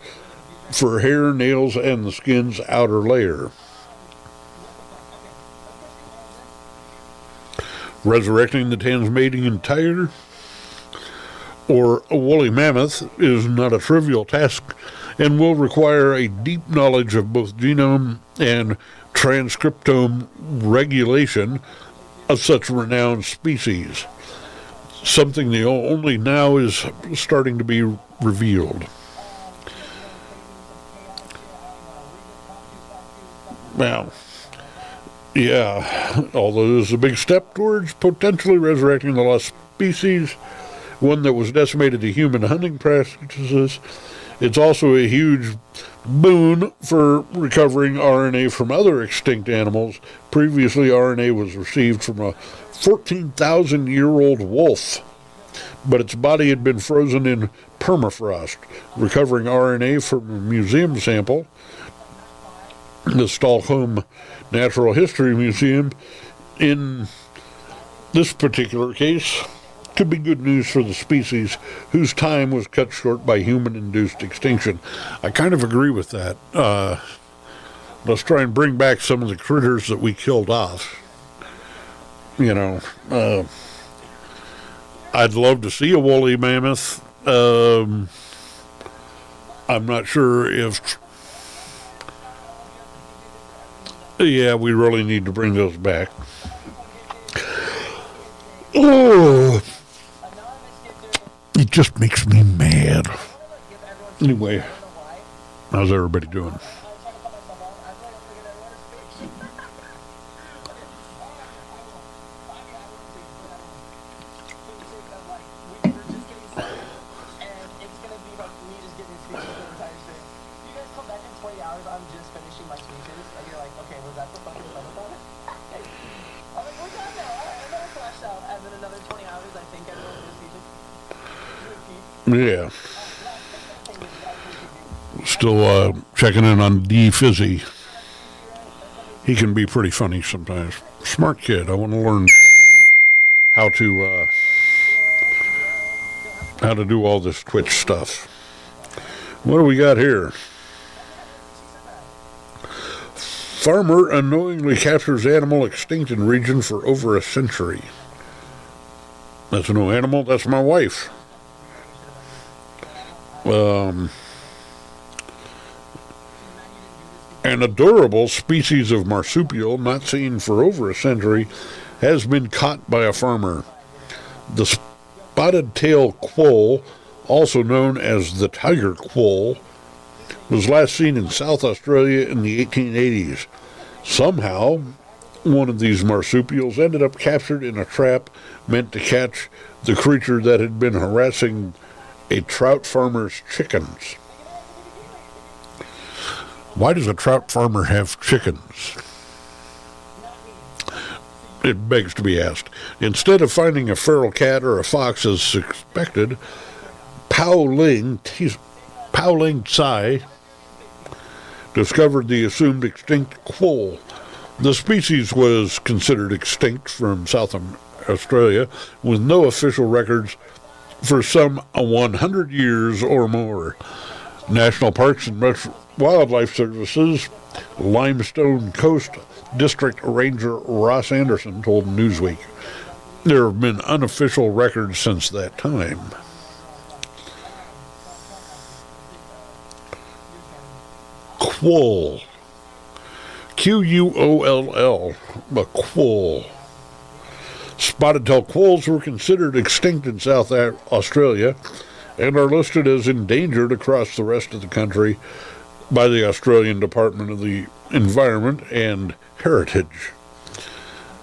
for hair, nails, and the skin's outer layer. Resurrecting the Tasmanian tiger or a woolly mammoth is not a trivial task and will require a deep knowledge of both genome and transcriptome regulation of such renowned species, something that only now is starting to be revealed. Now, yeah, although this is a big step towards potentially resurrecting the lost species, one that was decimated to human hunting practices, it's also a huge boon for recovering RNA from other extinct animals. Previously, RNA was received from a 14,000-year-old wolf, but its body had been frozen in permafrost. Recovering RNA from a museum sample, the Stockholm Natural History Museum, in this particular case, could be good news for the species whose time was cut short by human-induced extinction. I kind of agree with that. Let's try and bring back some of the critters that we killed off. You know, I'd love to see a woolly mammoth. I'm not sure if... Yeah, we really need to bring those back. Oh, it just makes me mad. Anyway, how's everybody doing? Yeah. Still checking in on D. Fizzy. He can be pretty funny sometimes. Smart kid. I want to learn from him how to do all this Twitch stuff. What do we got here? Farmer unknowingly captures animal extinct in region for over a century. That's no animal. That's my wife. An adorable species of marsupial not seen for over a century has been caught by a farmer. The spotted-tailed quoll, also known as the tiger quoll, was last seen in South Australia in the 1880s. Somehow, one of these marsupials ended up captured in a trap meant to catch the creature that had been harassing a trout farmer's chickens. Why does a trout farmer have chickens? It begs to be asked. Instead of finding a feral cat or a fox as suspected, Pao Ling Tsai discovered the assumed extinct quoll. The species was considered extinct from South Australia, with no official records for some 100 years or more. National Parks and Wildlife Services Limestone Coast District Ranger Ross Anderson told Newsweek there have been unofficial records since that time. Quoll. Quoll. A quoll. Spotted-tailed quolls were considered extinct in South Australia and are listed as endangered across the rest of the country by the Australian Department of the Environment and Heritage.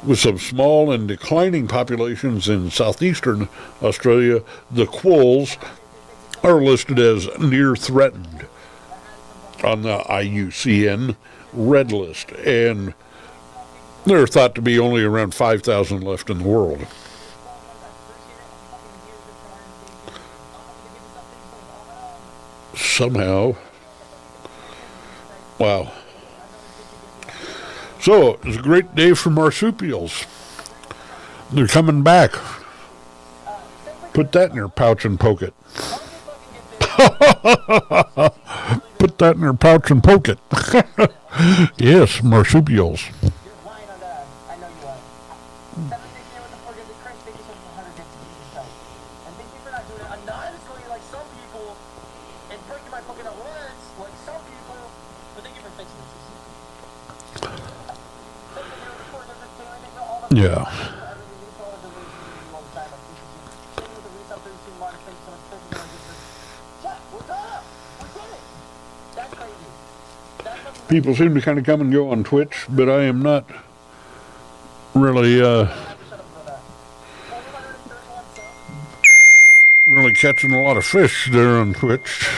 With some small and declining populations in southeastern Australia, the quolls are listed as near threatened on the IUCN Red List, and there are thought to be only around 5,000 left in the world. somehow. Wow. So, it's a great day for marsupials. They're coming back. Put that in your pouch and poke it. Put that in your pouch and poke it. Yes, marsupials. You're lying on that. I know you are. 750 with the forget the Chris, thank you so much for 150 yourself. And thank you for not doing it anonymously like some people and breaking my fucking at once like some people. But thank you for fixing this. Yeah. People seem to kind of come and go on Twitch, but I am not really really catching a lot of fish there on Twitch.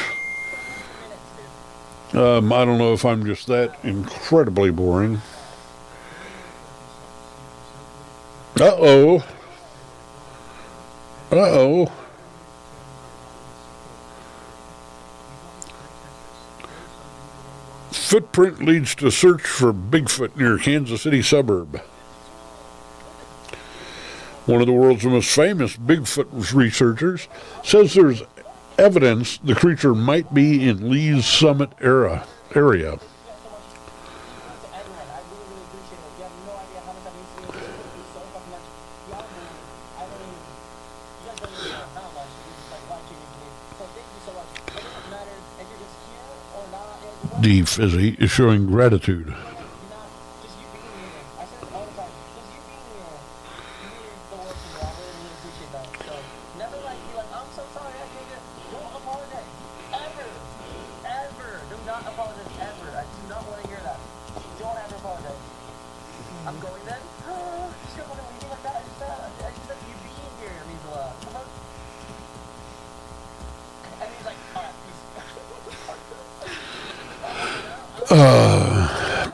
I don't know if I'm just that incredibly boring. Uh-oh. Uh-oh. Footprint leads to search for Bigfoot near Kansas City suburb. One of the world's most famous Bigfoot researchers says there's evidence the creature might be in Lee's Summit area. The Fizzy is showing gratitude.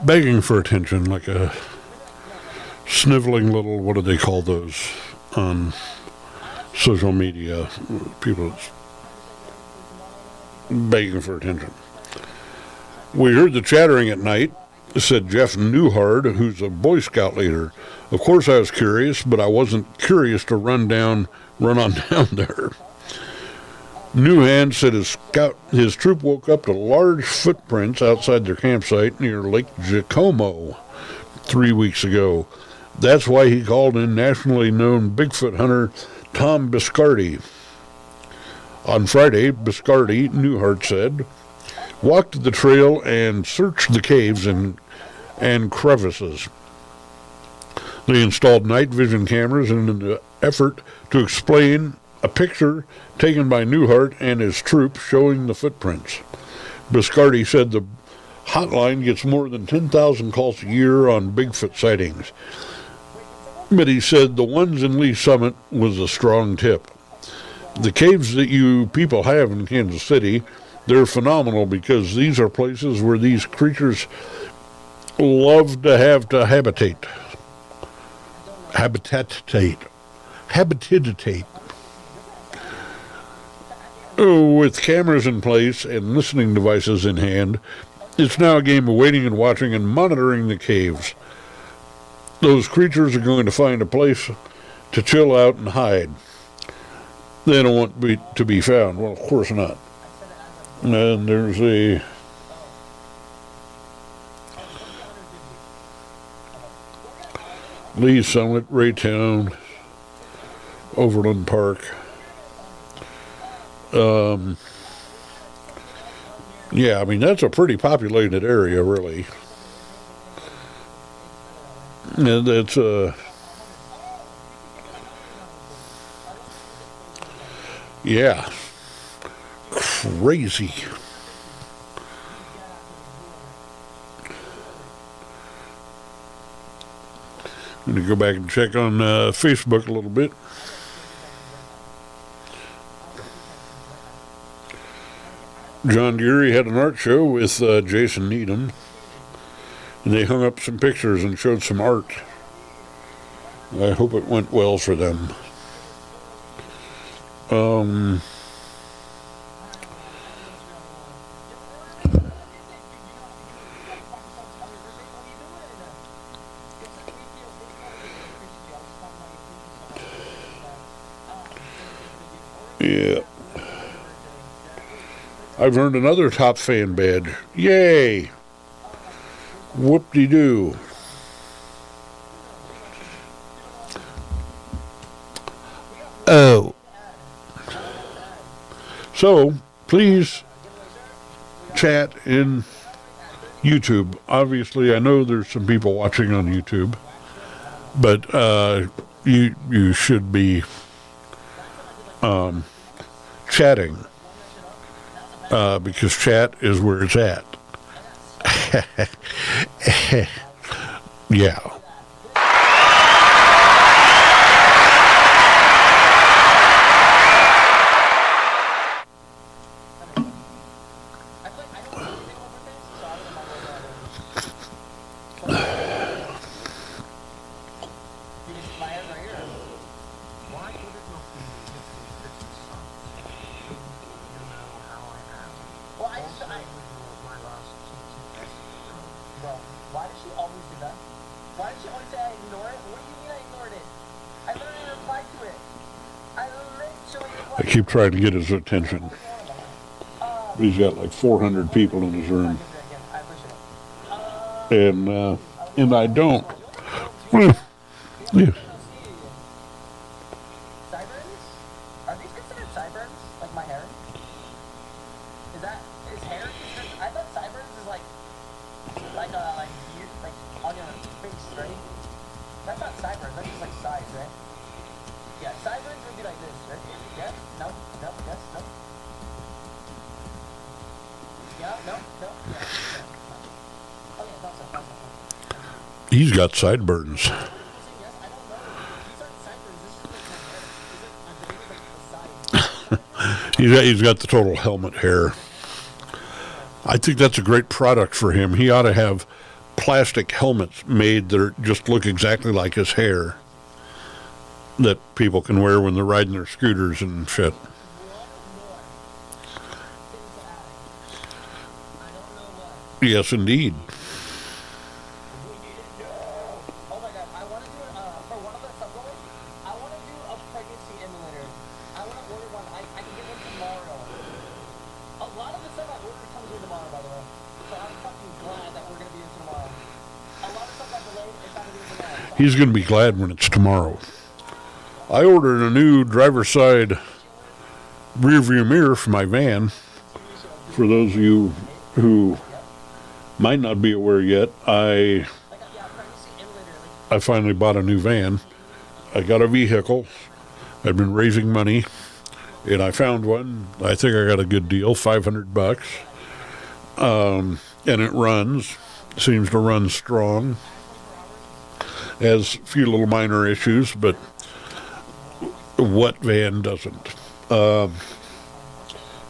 Begging for attention, like a sniveling little, what do they call those on social media? People begging for attention. We heard the chattering at night, said Jeff Newhart, who's a Boy Scout leader. Of course I was curious, but I wasn't curious to run on down there. Newhand said his troop woke up to large footprints outside their campsite near Lake Jacomo 3 weeks ago. That's why he called in nationally known Bigfoot hunter Tom Biscardi. On Friday, Biscardi, Newhart said, walked the trail and searched the caves and crevices. They installed night vision cameras in an effort to explain a picture taken by Newhart and his troop showing the footprints. Biscardi said the hotline gets more than 10,000 calls a year on Bigfoot sightings. But he said the ones in Lee Summit was a strong tip. The caves that you people have in Kansas City, they're phenomenal because these are places where these creatures love to have to habitate. With cameras in place and listening devices in hand, it's now a game of waiting and watching and monitoring the caves. Those creatures are going to find a place to chill out and hide. They don't want to be found. Well, of course not. And there's a Lee Summit, Raytown, Overland Park. Yeah, I mean, that's a pretty populated area, really. And it's yeah, crazy. I'm going to go back and check on Facebook a little bit. John Geary had an art show with Jason Needham, and they hung up some pictures and showed some art. I hope it went well for them. Yeah. I've earned another top fan badge. Yay! Whoop-de-doo. Oh. So, please chat in YouTube. Obviously, I know there's some people watching on YouTube, but you should be chatting because chat is where it's at. Yeah. Why does she always do that? Why does she always say I ignore it? What do you mean I ignored it? I literally replied to it. I literally I replied. keep trying to get his attention. He's got like 400 people in his room. And I don't. Yeah. Sideburns? Are these considered sideburns? Like my hair? Is hair considered? I thought sideburns is like beard, like on your face, right? That's not sideburns, that's just like sides, right? Yeah, sideburns would be like this, right? Yes? No? No? Yes? No? Yeah? No? No? Yeah. Yeah. Okay, that's it. He's got sideburns. Yes, I don't know. These aren't sideburns, this is like my hair. These are, I believe, like the sides. He's got the total helmet hair. I think that's a great product for him. He ought to have plastic helmets made that just look exactly like his hair that people can wear when they're riding their scooters and shit. Yes, indeed. Oh my god, I want to do for one of the subgoals, I want to do a pregnancy emulator. I want to order one. I can get one tomorrow. A lot of the stuff I ordered comes in tomorrow, by the way. So I'm fucking glad that we're going to be in tomorrow. A lot of stuff got delayed, it's not going to be in tomorrow. So He's going to be glad when it's tomorrow. I ordered a new driver's side rear view mirror for my van. For those of you who might not be aware yet, I finally bought a new van. I got a vehicle. I've been raising money, and I found one. I think I got a good deal, $500. And it runs. Seems to run strong. Has a few little minor issues, but what van doesn't? If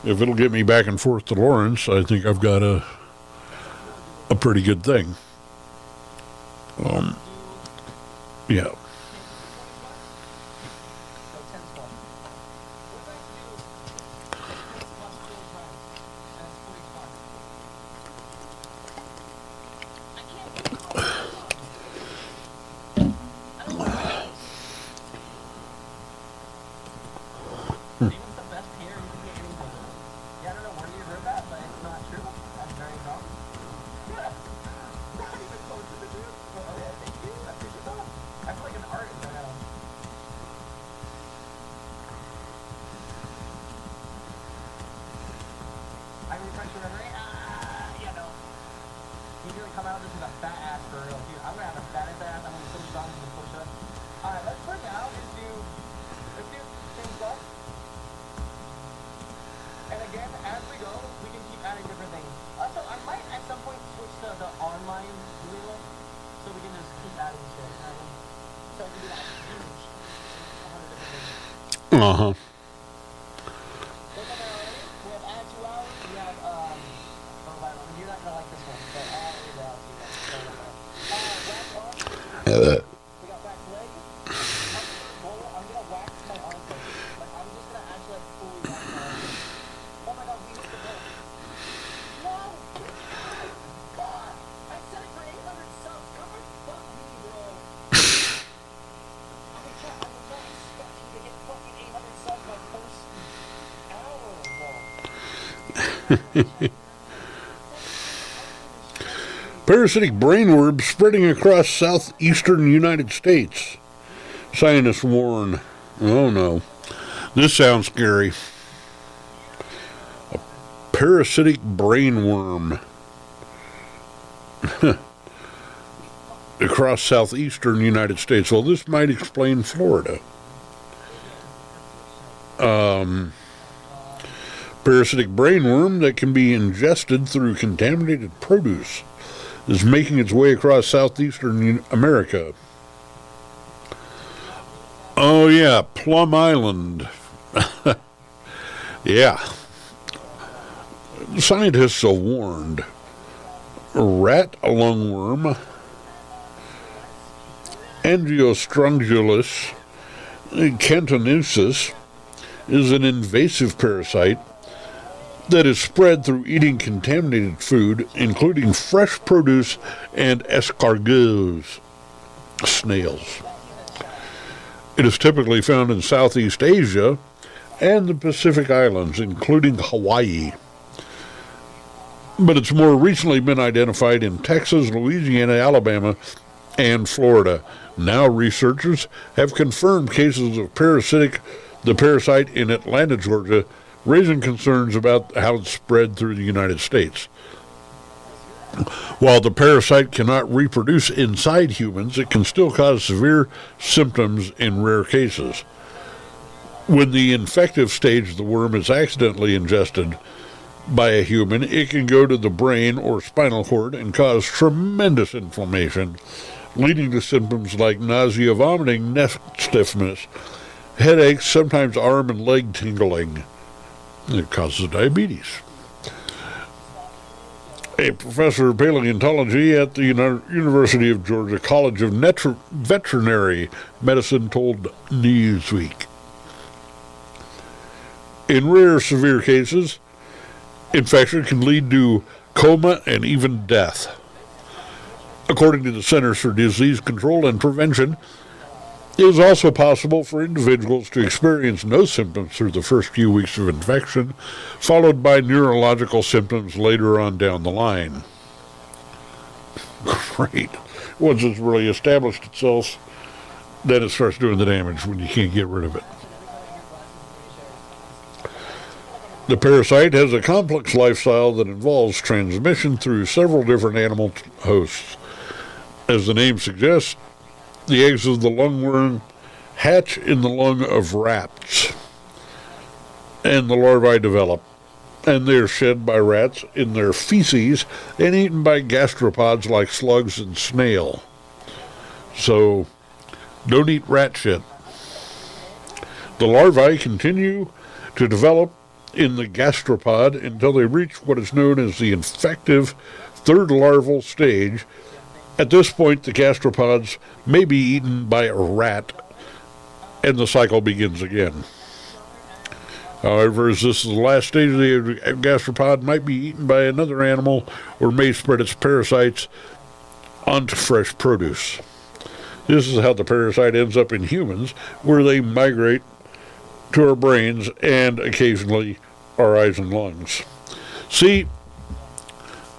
it'll get me back and forth to Lawrence, I think I've got a pretty good thing. Yeah. Come out just with a fat ass for real. Dude, I'm gonna have a fattest ass. I'm gonna be so strong with the push up. Alright, let's bring out and do things up. And again, as we go, we can keep adding different things. Also, I might at some point switch to the online wheel so we can just keep adding shit. You know what I mean? So I can do that huge 100 different things. Uh-huh. Look at that already. We have add 2 hours. We have you're not gonna like this one, but I'll read it out to you guys. Wax arm. We got wax leg. I'm gonna wax my armpit. Like I'm just gonna actually like fully wax my armpit. Oh my god, we missed the goal. No! God! I set it for 800 subs. Come and fuck me, bro. I'm gonna try to get fucking 800 subs my first Parasitic brainworm spreading across southeastern United States. Scientists warn. Oh no. This sounds scary. A parasitic brainworm across southeastern United States. Well, this might explain Florida. Parasitic brainworm that can be ingested through contaminated produce is making its way across southeastern America. Oh yeah, Plum Island. Yeah. Scientists are warned. Rat lungworm, Angiostrongylus cantonensis, is an invasive parasite that is spread through eating contaminated food, including fresh produce and escargots, snails. It is typically found in Southeast Asia and the Pacific Islands, including Hawaii. But it's more recently been identified in Texas, Louisiana, Alabama, and Florida. Now researchers have confirmed cases of the parasite in Atlanta, Georgia, raising concerns about how it's spread through the United States. While the parasite cannot reproduce inside humans, it can still cause severe symptoms in rare cases. When the infective stage of the worm is accidentally ingested by a human, it can go to the brain or spinal cord and cause tremendous inflammation, leading to symptoms like nausea, vomiting, neck stiffness, headaches, sometimes arm and leg tingling. It causes diabetes. A professor of paleontology at the University of Georgia College of Veterinary Medicine told Newsweek. In rare severe cases, infection can lead to coma and even death. According to the Centers for Disease Control and Prevention, it is also possible for individuals to experience no symptoms through the first few weeks of infection, followed by neurological symptoms later on down the line. Great. Once it's really established itself, then it starts doing the damage when you can't get rid of it. The parasite has a complex lifestyle that involves transmission through several different animal hosts. As the name suggests, the eggs of the lungworm hatch in the lung of rats, and the larvae develop, and they are shed by rats in their feces and eaten by gastropods like slugs and snail. So, don't eat rat shit. The larvae continue to develop in the gastropod until they reach what is known as the infective third larval stage. At this point, the gastropods may be eaten by a rat, and the cycle begins again. However, as this is the last stage of the gastropod, might be eaten by another animal or may spread its parasites onto fresh produce. This is how the parasite ends up in humans, where they migrate to our brains and occasionally our eyes and lungs. See,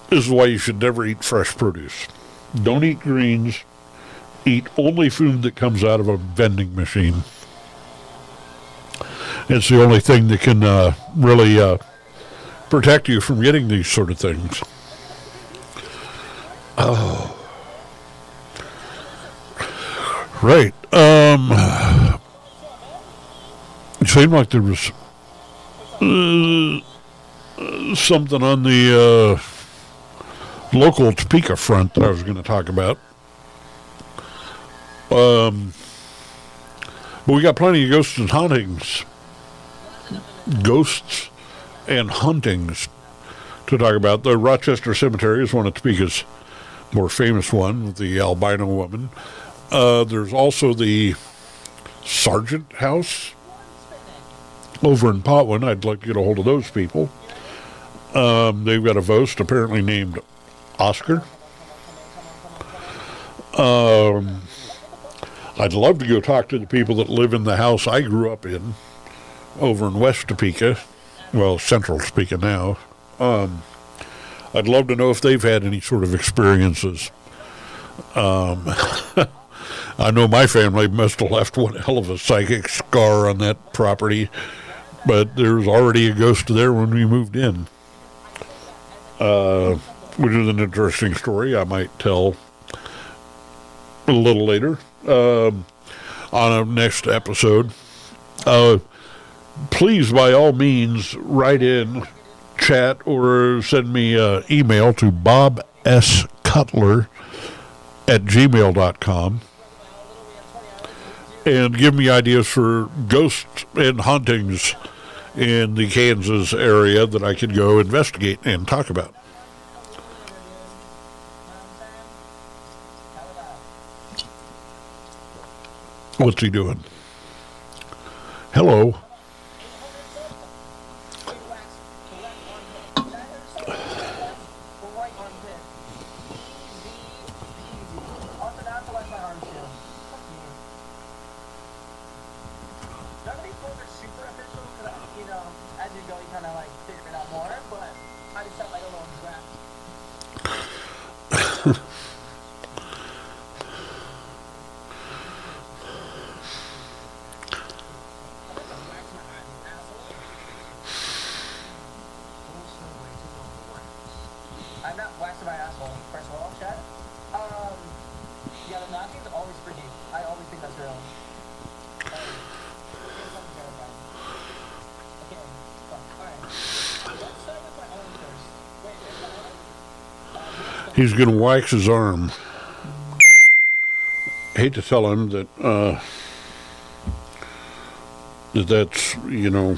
this is why you should never eat fresh produce. Don't eat greens. Eat only food that comes out of a vending machine. It's the only thing that can really protect you from getting these sort of things. Oh. Right. It seemed like there was something on the local Topeka front that I was going to talk about. But we got plenty of ghosts and hauntings. Ghosts and hauntings to talk about. The Rochester Cemetery is one of Topeka's more famous one, with the albino woman. There's also the Sargent House over in Potwin. I'd like to get a hold of those people. They've got a ghost apparently named Oscar. I'd love to go talk to the people that live in the house I grew up in over in West Topeka, well, Central Topeka now. I'd love to know if they've had any sort of experiences. I know my family must have left one hell of a psychic scar on that property, but there was already a ghost there when we moved in, which is an interesting story I might tell a little later on a next episode. Please, by all means, write in, chat, or send me an email to bobscutler@gmail.com and give me ideas for ghosts and hauntings in the Kansas area that I could go investigate and talk about. What's he doing? Hello. I'm not waxing my asshole, first of all, Chad. Yeah, the knocking's always freaky. I always think that's real. Okay, alright. Let's start with my arm first. Wait, where's my arm? He's going to wax his arm. Hate to tell him that that's, you know,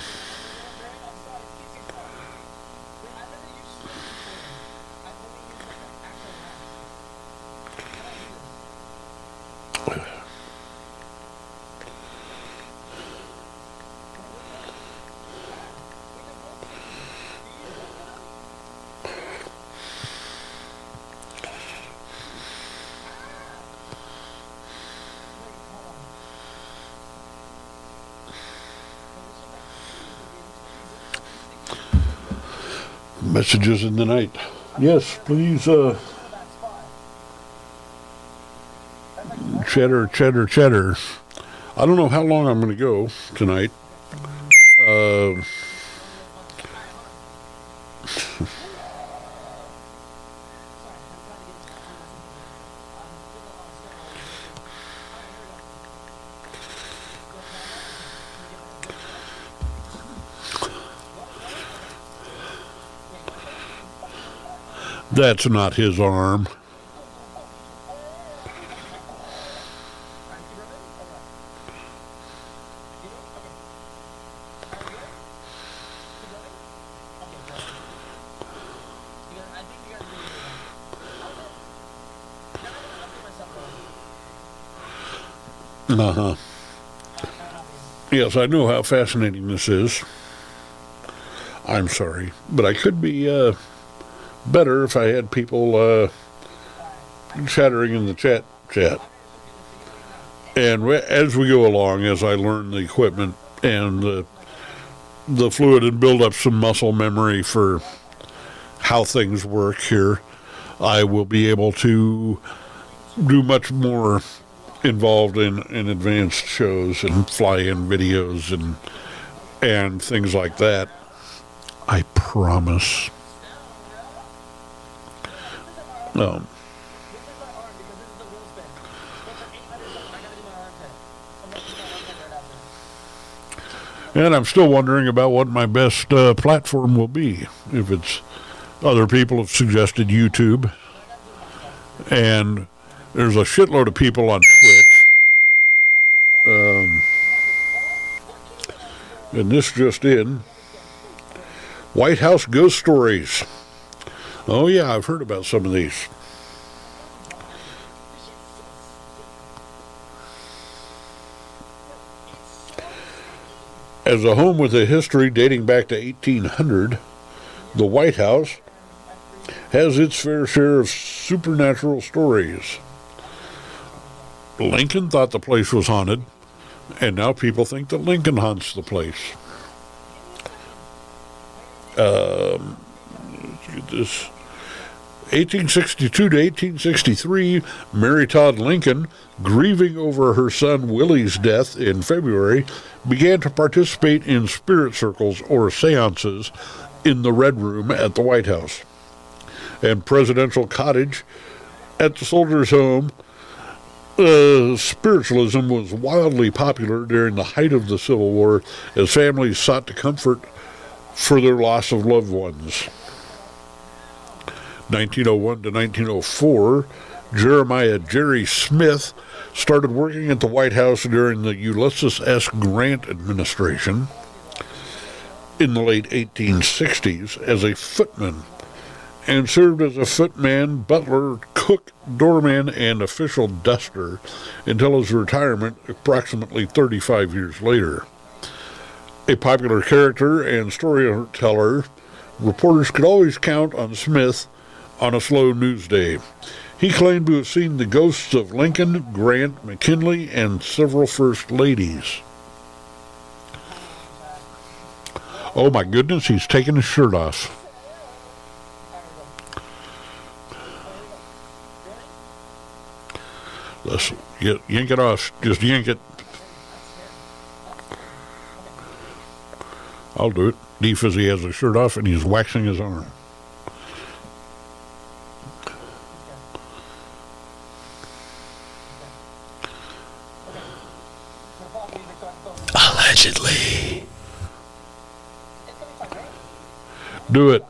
messages in the night. Yes, please, cheddar. I don't know how long I'm going to go tonight. That's not his arm. Uh-huh. Yes, I know how fascinating this is. I'm sorry, but I could be better if I had people chattering in the chat. And as we go along, as I learn the equipment and the fluid and build up some muscle memory for how things work here, I will be able to do much more involved in advanced shows and fly-in videos and things like that. I promise. And I'm still wondering about what my best platform will be. If it's other people have suggested YouTube, and there's a shitload of people on Twitch. And this just in. White House ghost stories. Oh yeah, I've heard about some of these. As a home with a history dating back to 1800, the White House has its fair share of supernatural stories. Lincoln thought the place was haunted, and now people think that Lincoln haunts the place. this 1862 to 1863, Mary Todd Lincoln, grieving over her son Willie's death in February, began to participate in spirit circles or seances in the Red Room at the White House. And Presidential Cottage at the Soldiers' Home, spiritualism was wildly popular during the height of the Civil War as families sought to comfort for their loss of loved ones. 1901 to 1904, Jeremiah Jerry Smith started working at the White House during the Ulysses S. Grant administration in the late 1860s as a footman, and served as a footman, butler, cook, doorman, and official duster until his retirement approximately 35 years later. A popular character and storyteller, reporters could always count on Smith on a slow news day. He claimed to have seen the ghosts of Lincoln, Grant, McKinley, and several first ladies. Oh my goodness, he's taking his shirt off. Let's yank it off. Just yank it. I'll do it. D Fizzy has his shirt off and he's waxing his arm. Allegedly. Do it.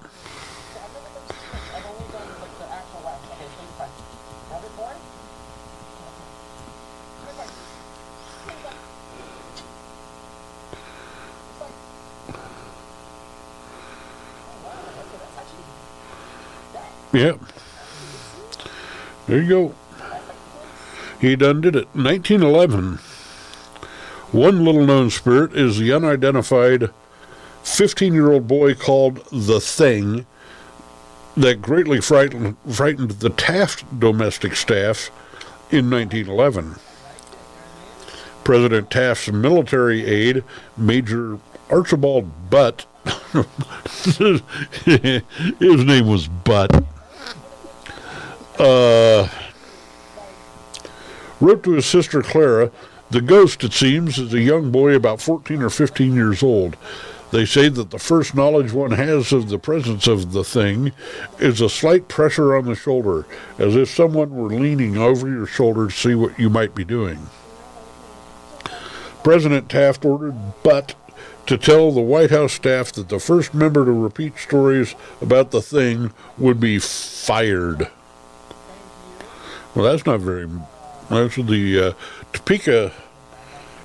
Yep. There you go. He done did it. 1911. One little-known spirit is the unidentified 15-year-old boy called The Thing that greatly frightened the Taft domestic staff in 1911. President Taft's military aide, Major Archibald Butt, his name was Butt, wrote to his sister Clara, "The ghost, it seems, is a young boy about 14 or 15 years old. They say that the first knowledge one has of the presence of the thing is a slight pressure on the shoulder, as if someone were leaning over your shoulder to see what you might be doing." President Taft ordered Butt to tell the White House staff that the first member to repeat stories about the thing would be fired. Well, that's not very... That's the Topeka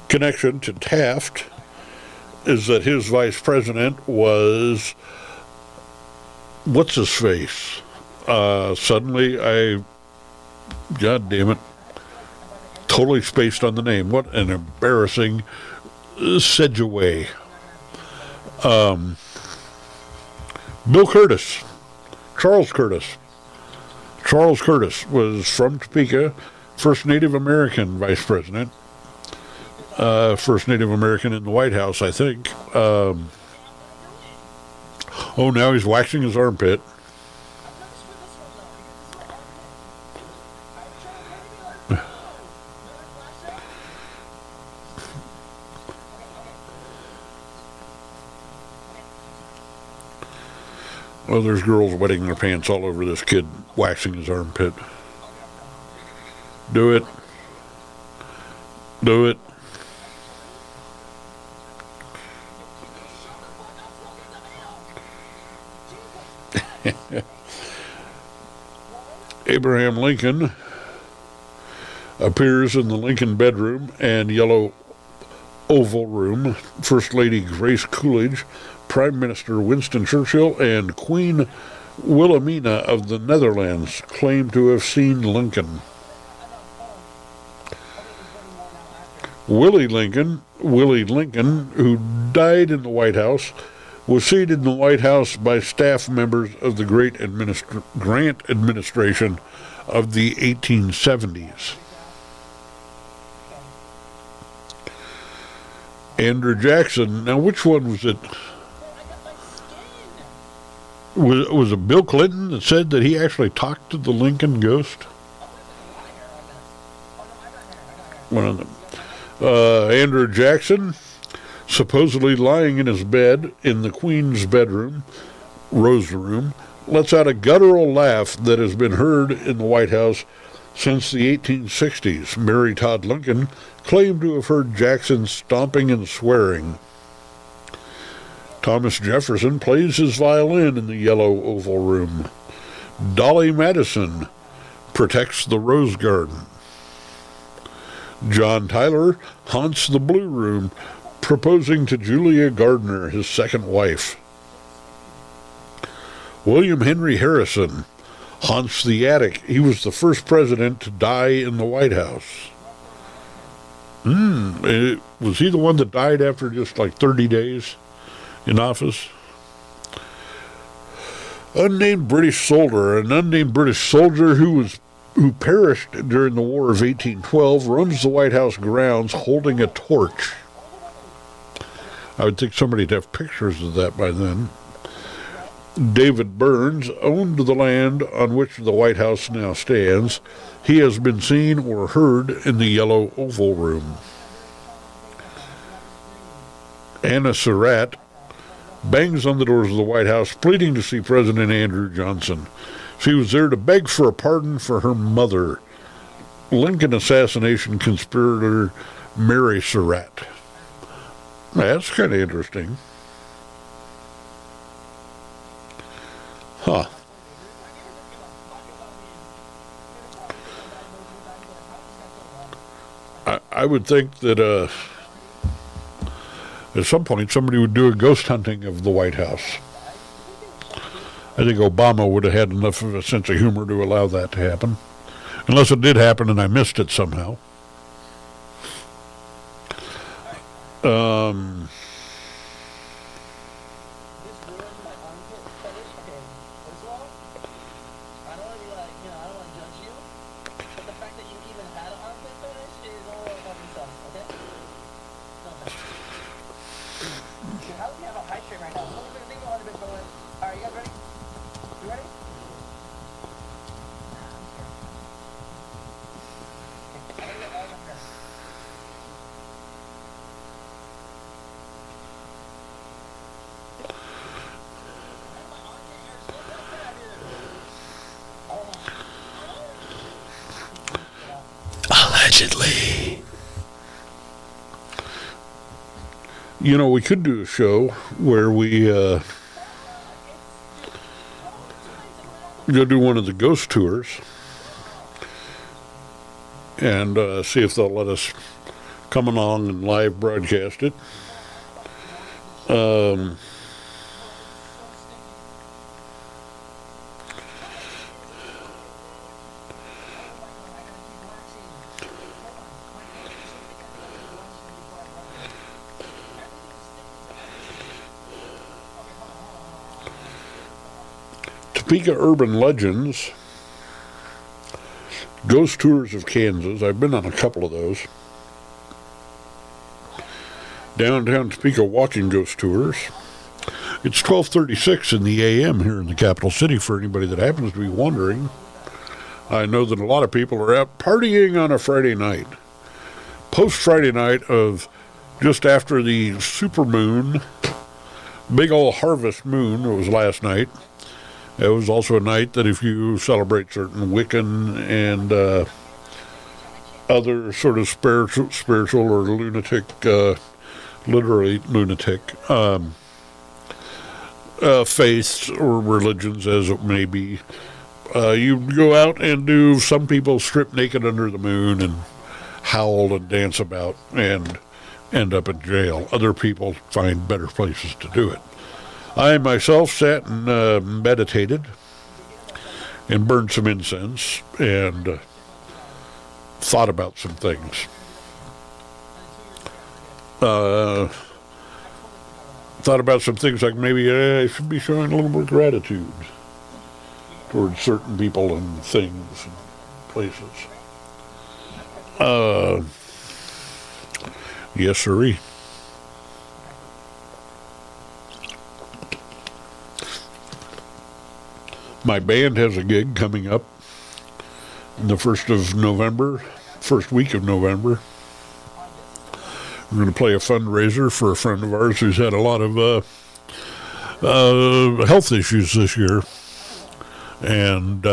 connection to Taft, is that his vice president was... What's-his-face? Suddenly, God damn it. Totally spaced on the name. What an embarrassing segue. Bill Curtis. Charles Curtis. Charles Curtis was from Topeka, first Native American vice president. First Native American in the White House, I think. Oh, now he's waxing his armpit. Well, there's girls wetting their pants all over this kid waxing his armpit. Do it. Do it. Abraham Lincoln appears in the Lincoln bedroom and Yellow Oval Room. First Lady Grace Coolidge, Prime Minister Winston Churchill, and Queen Wilhelmina of the Netherlands claim to have seen Lincoln. Willie Lincoln, who died in the White House, was seated in the White House by staff members of the Grant administration of the 1870s. Andrew Jackson, now which one was it? Was it Bill Clinton that said that he actually talked to the Lincoln ghost? One of them. Andrew Jackson, supposedly lying in his bed in the Queen's bedroom, Rose Room, lets out a guttural laugh that has been heard in the White House since the 1860s. Mary Todd Lincoln claimed to have heard Jackson stomping and swearing. Thomas Jefferson plays his violin in the Yellow Oval Room. Dolly Madison protects the Rose Garden. John Tyler haunts the Blue Room, proposing to Julia Gardner, his second wife. William Henry Harrison haunts the attic. He was the first president to die in the White House. Was he the one that died after just like 30 days in office? Unnamed British soldier. An unnamed British soldier who perished during the War of 1812 roams the White House grounds holding a torch. I would think somebody'd have pictures of that by then. David Burns owned the land on which the White House now stands. He has been seen or heard in the Yellow Oval Room. Anna Surratt bangs on the doors of the White House, pleading to see President Andrew Johnson. She was there to beg for a pardon for her mother, Lincoln assassination conspirator Mary Surratt. That's kind of interesting. Huh. I would think that at some point somebody would do a ghost hunting of the White House. I think Obama would have had enough of a sense of humor to allow that to happen. Unless it did happen and I missed it somehow. Allegedly. You know, we could do a show where we go do one of the ghost tours and see if they'll let us come along and live broadcast it. Topeka Urban Legends, Ghost Tours of Kansas. I've been on a couple of those. Downtown Topeka Walking Ghost Tours. It's 12:36 in the a.m. here in the capital city for anybody that happens to be wondering. I know that a lot of people are out partying on a Friday night. Post-Friday night of just after the supermoon, big old harvest moon, it was last night. It was also a night that if you celebrate certain Wiccan and other sort of spiritual or lunatic, literally lunatic, faiths or religions as it may be, you go out and do, some people strip naked under the moon and howl and dance about and end up in jail. Other people find better places to do it. I myself sat and meditated and burned some incense and thought about some things. Thought about some things like maybe I should be showing a little more gratitude towards certain people and things and places. Yes, sirree. My band has a gig coming up the first week of November. We're going to play a fundraiser for a friend of ours who's had a lot of health issues this year. And,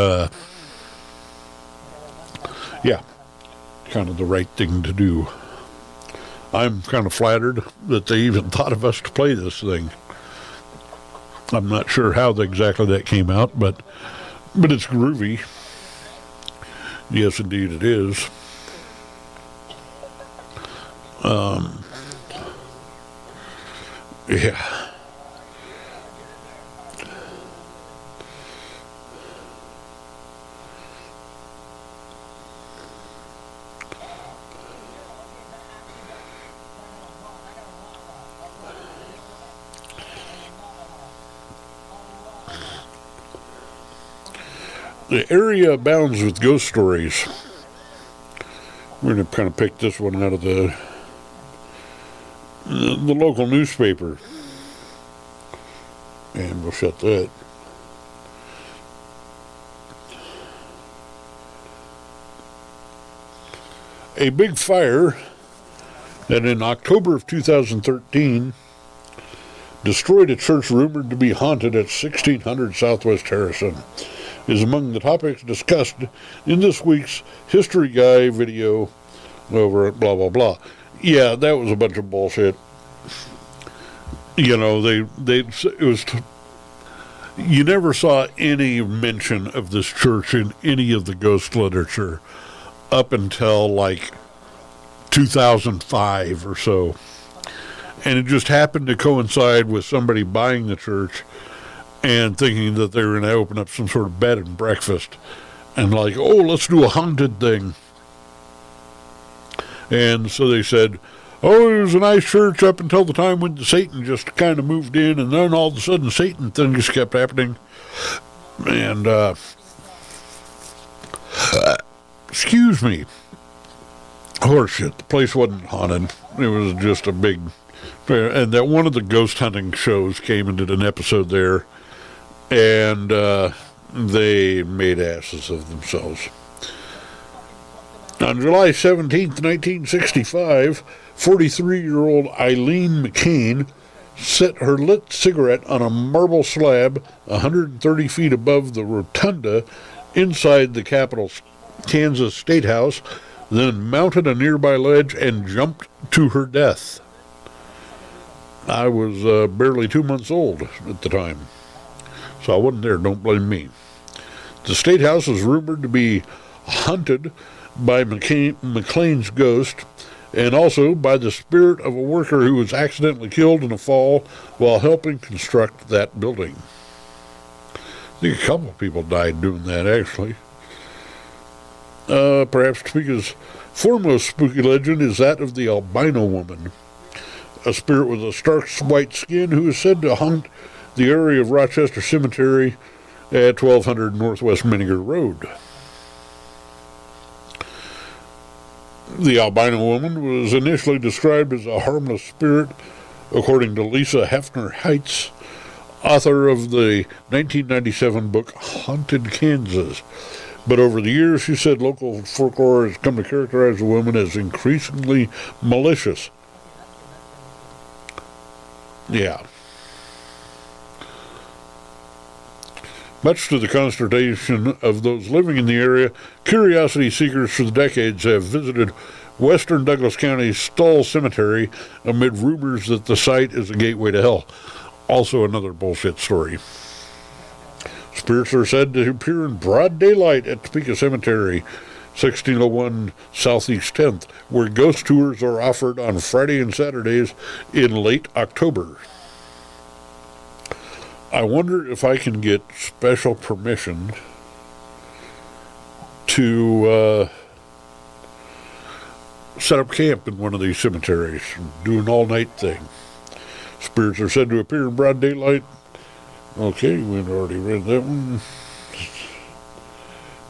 yeah, kind of the right thing to do. I'm kind of flattered that they even thought of us to play this thing. I'm not sure how exactly that came out, but it's groovy. Yes, indeed it is. Yeah. The area abounds with ghost stories. We're going to kind of pick this one out of the local newspaper. And we'll shut that. A big fire that in October of 2013 destroyed a church rumored to be haunted at 1600 Southwest Harrison is among the topics discussed in this week's History Guy video over at blah, blah, blah. Yeah, that was a bunch of bullshit. You know, you never saw any mention of this church in any of the ghost literature up until like 2005 or so. And it just happened to coincide with somebody buying the church and thinking that they were going to open up some sort of bed and breakfast. And like, oh, let's do a haunted thing. And so they said, oh, it was a nice church up until the time when Satan just kind of moved in, and then all of a sudden Satan things kept happening. And, excuse me. Horseshit. The place wasn't haunted. It was just a big... And that one of the ghost hunting shows came and did an episode there, and they made asses of themselves. On July 17th, 1965, 43-year-old Eileen McCain set her lit cigarette on a marble slab 130 feet above the rotunda inside the Capitol Kansas State House, then mounted a nearby ledge and jumped to her death. I was barely 2 months old at the time, so I wasn't there. Don't blame me. The State House is rumored to be haunted by McLean's ghost, and also by the spirit of a worker who was accidentally killed in a fall while helping construct that building. I think a couple of people died doing that, actually. Perhaps Topeka's foremost spooky legend is that of the albino woman, a spirit with a stark white skin who is said to haunt the area of Rochester Cemetery at 1200 Northwest Miniger Road. The albino woman was initially described as a harmless spirit, according to Lisa Hefner Heights, author of the 1997 book Haunted Kansas. But over the years, she said local folklore has come to characterize the woman as increasingly malicious. Yeah. Much to the consternation of those living in the area, curiosity seekers for decades have visited western Douglas County's Stull Cemetery amid rumors that the site is a gateway to hell. Also another bullshit story. Spirits are said to appear in broad daylight at Topeka Cemetery, 1601 Southeast 10th, where ghost tours are offered on Friday and Saturdays in late October. I wonder if I can get special permission to set up camp in one of these cemeteries and do an all-night thing. Spirits are said to appear in broad daylight. Okay, we've already read that one.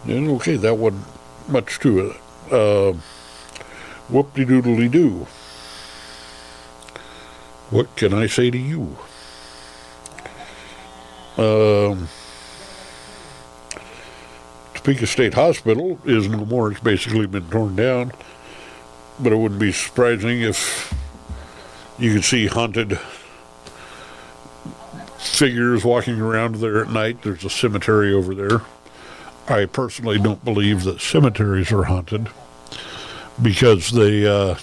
And okay, that wasn't much to it. Whoop-de-doodly-doo. What can I say to you? Topeka State Hospital is no more. It's basically been torn down. But it wouldn't be surprising if you could see haunted figures walking around there at night. There's a cemetery over there. I personally don't believe that cemeteries are haunted because they're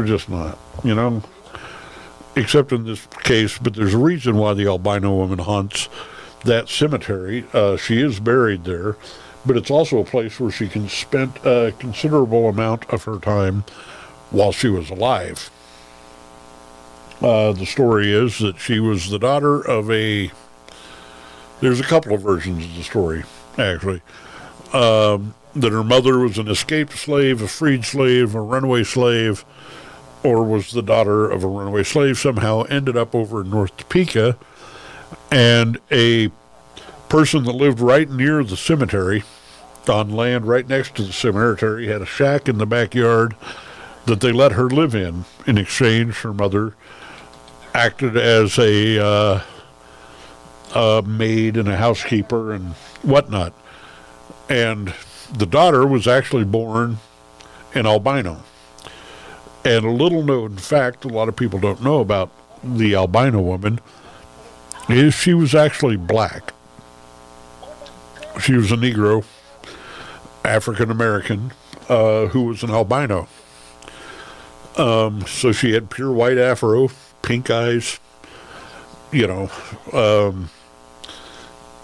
just not, except in this case. But there's a reason why the albino woman haunts that cemetery. She is buried there, but it's also a place where she spent a considerable amount of her time while she was alive. The story is that she was the daughter of there's a couple of versions of the story, actually. That her mother was an escaped slave, a freed slave, a runaway slave, or was the daughter of a runaway slave, somehow ended up over in North Topeka, and a person that lived right near the cemetery, on land right next to the cemetery, had a shack in the backyard that they let her live in. In exchange, her mother acted as a maid and a housekeeper and whatnot. And the daughter was actually born an albino. And a little known fact, a lot of people don't know about the albino woman, is she was actually black. She was a Negro, African American, who was an albino. So she had pure white afro, pink eyes,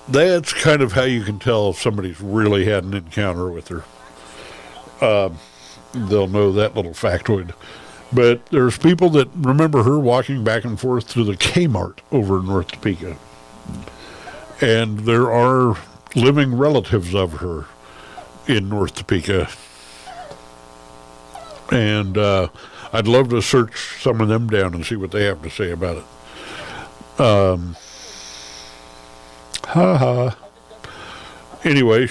that's kind of how you can tell if somebody's really had an encounter with her. They'll know that little factoid. But there's people that remember her walking back and forth to the Kmart over in North Topeka. And there are living relatives of her in North Topeka. And I'd love to search some of them down and see what they have to say about it. Anyway,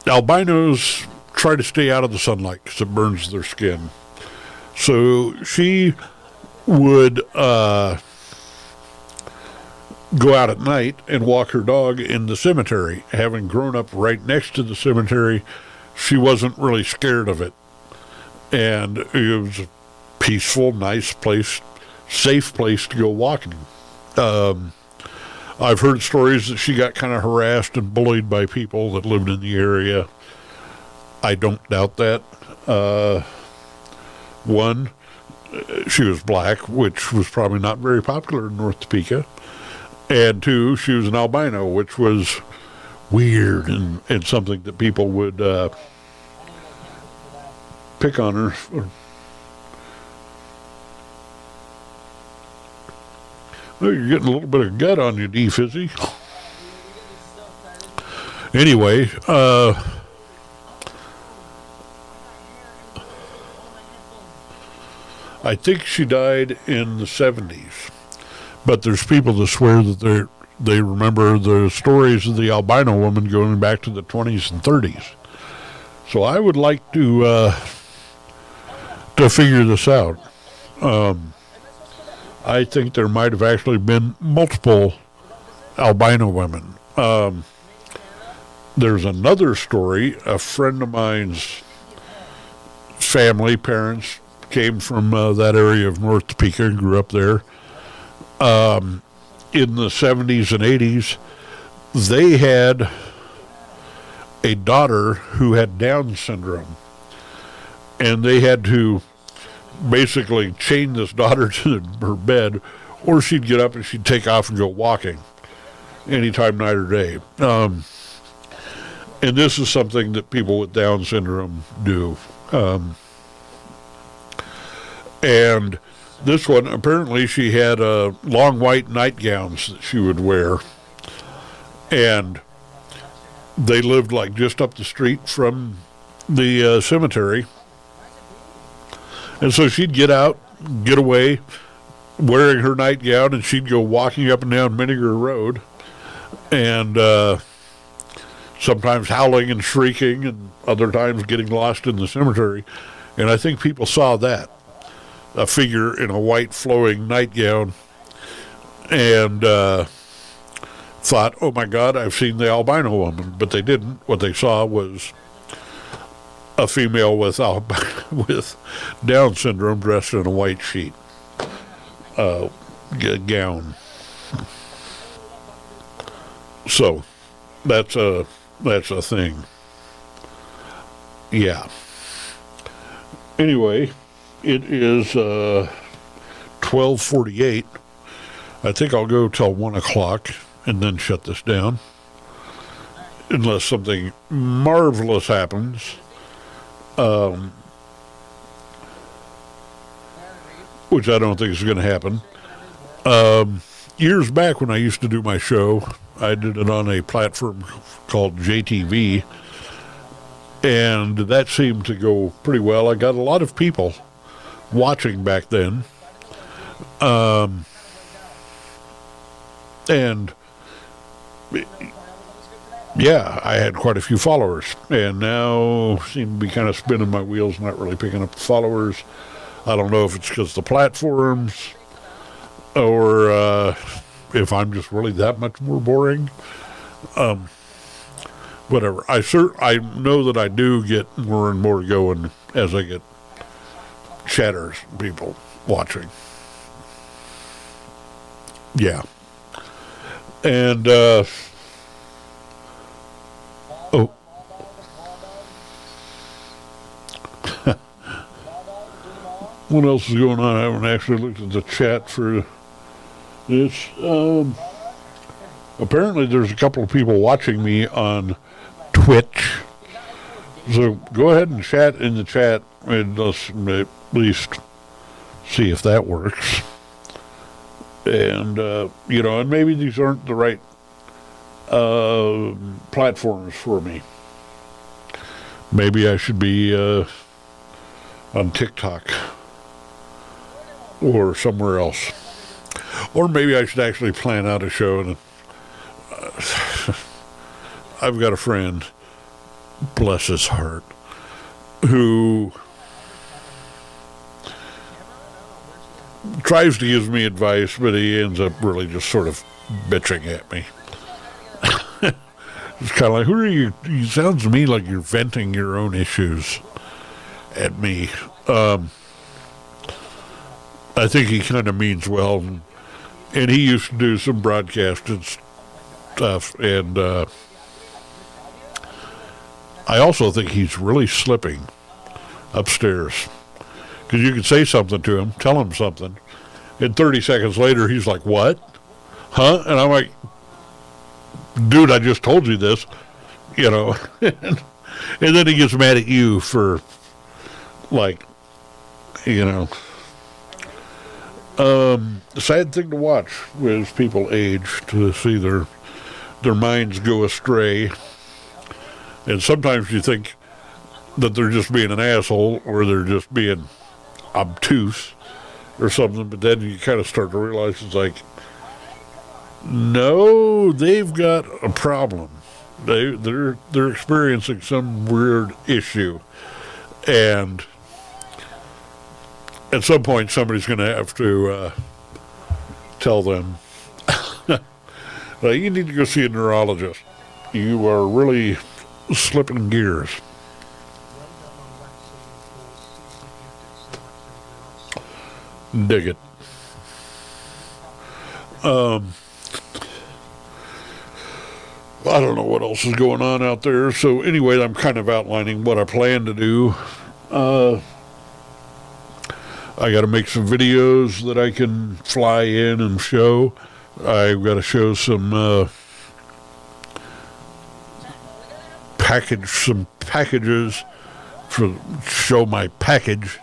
albinos try to stay out of the sunlight because it burns their skin. So she would go out at night and walk her dog in the cemetery. Having grown up right next to the cemetery, she wasn't really scared of it. And it was a peaceful, nice place, safe place to go walking. I've heard stories that she got kind of harassed and bullied by people that lived in the area. I don't doubt that. One, she was black, which was probably not very popular in North Topeka. And two, she was an albino, which was weird and something that people would pick on her. Oh, you're getting a little bit of gut on you, D. Fizzy. Anyway, I think she died in the 70s. But there's people that swear that they remember the stories of the albino woman going back to the 20s and 30s. So I would like to figure this out. I think there might have actually been multiple albino women. There's another story. A friend of mine's parents came from that area of North Topeka and grew up there. In the 70s and 80s, they had a daughter who had Down syndrome. And they had to basically chain this daughter to her bed, or she'd get up and she'd take off and go walking anytime, night or day. And this is something that people with Down syndrome do. And this one, apparently she had long white nightgowns that she would wear. And they lived like just up the street from the cemetery. And so she'd get out, get away, wearing her nightgown, and she'd go walking up and down Vinegar Road, and sometimes howling and shrieking, and other times getting lost in the cemetery. And I think people saw that, a figure in a white flowing nightgown, and thought, oh my God, I've seen the albino woman, but they didn't. What they saw was a female with with Down syndrome dressed in a white sheet gown. So that's a thing. Yeah. Anyway, it is 12:48. I think I'll go till 1 o'clock and then shut this down, unless something marvelous happens. Which I don't think is going to happen. Years back when I used to do my show, I did it on a platform called JTV, and that seemed to go pretty well. I got a lot of people watching back then. And yeah, I had quite a few followers, and now seem to be kind of spinning my wheels, not really picking up followers. I don't know if it's because the platforms, or if I'm just really that much more boring. Whatever. I know that I do get more and more going as I get chatters, people watching. Yeah. And what else is going on? I haven't actually looked at the chat for this. Apparently there's a couple of people watching me on Twitch. So go ahead and chat in the chat, and let's at least see if that works. And, and maybe these aren't the right platforms for me. Maybe I should be on TikTok or somewhere else. Or maybe I should actually plan out a show. And I've got a friend, bless his heart, who tries to give me advice, but he ends up really just sort of bitching at me. It's kind of like, who are you? It sounds to me like you're venting your own issues at me. I think he kind of means well, and he used to do some broadcasting stuff, and I also think he's really slipping upstairs. Because you can say something to him, tell him something, and 30 seconds later he's like, what? Huh? And I'm like, dude, I just told you this, and then he gets mad at you for, like, the sad thing to watch as people age, to see their minds go astray. And sometimes you think that they're just being an asshole, or they're just being obtuse or something, but then you kind of start to realize it's like, no, they've got a problem. They're experiencing some weird issue, and at some point somebody's going to have to tell them, you need to go see a neurologist. You are really slipping gears. Dig it. I don't know what else is going on out there. So anyway, I'm kind of outlining what I plan to do. I got to make some videos that I can fly in and show. I've got to show some packages for show my package,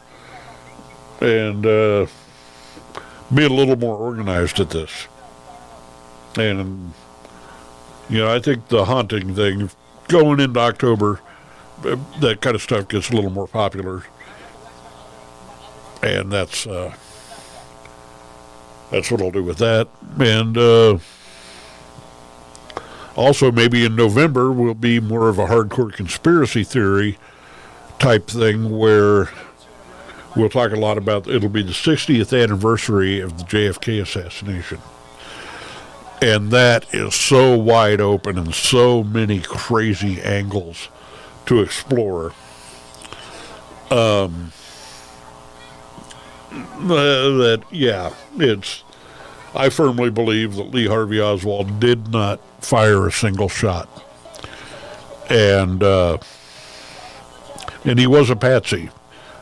and be a little more organized at this. And I think the haunting thing going into October, that kind of stuff gets a little more popular, and that's what I'll do with that. And also maybe in November will be more of a hardcore conspiracy theory type thing, where we'll talk a lot about, it'll be the 60th anniversary of the JFK assassination. And that is so wide open and so many crazy angles to explore. I firmly believe that Lee Harvey Oswald did not fire a single shot. And he was a patsy.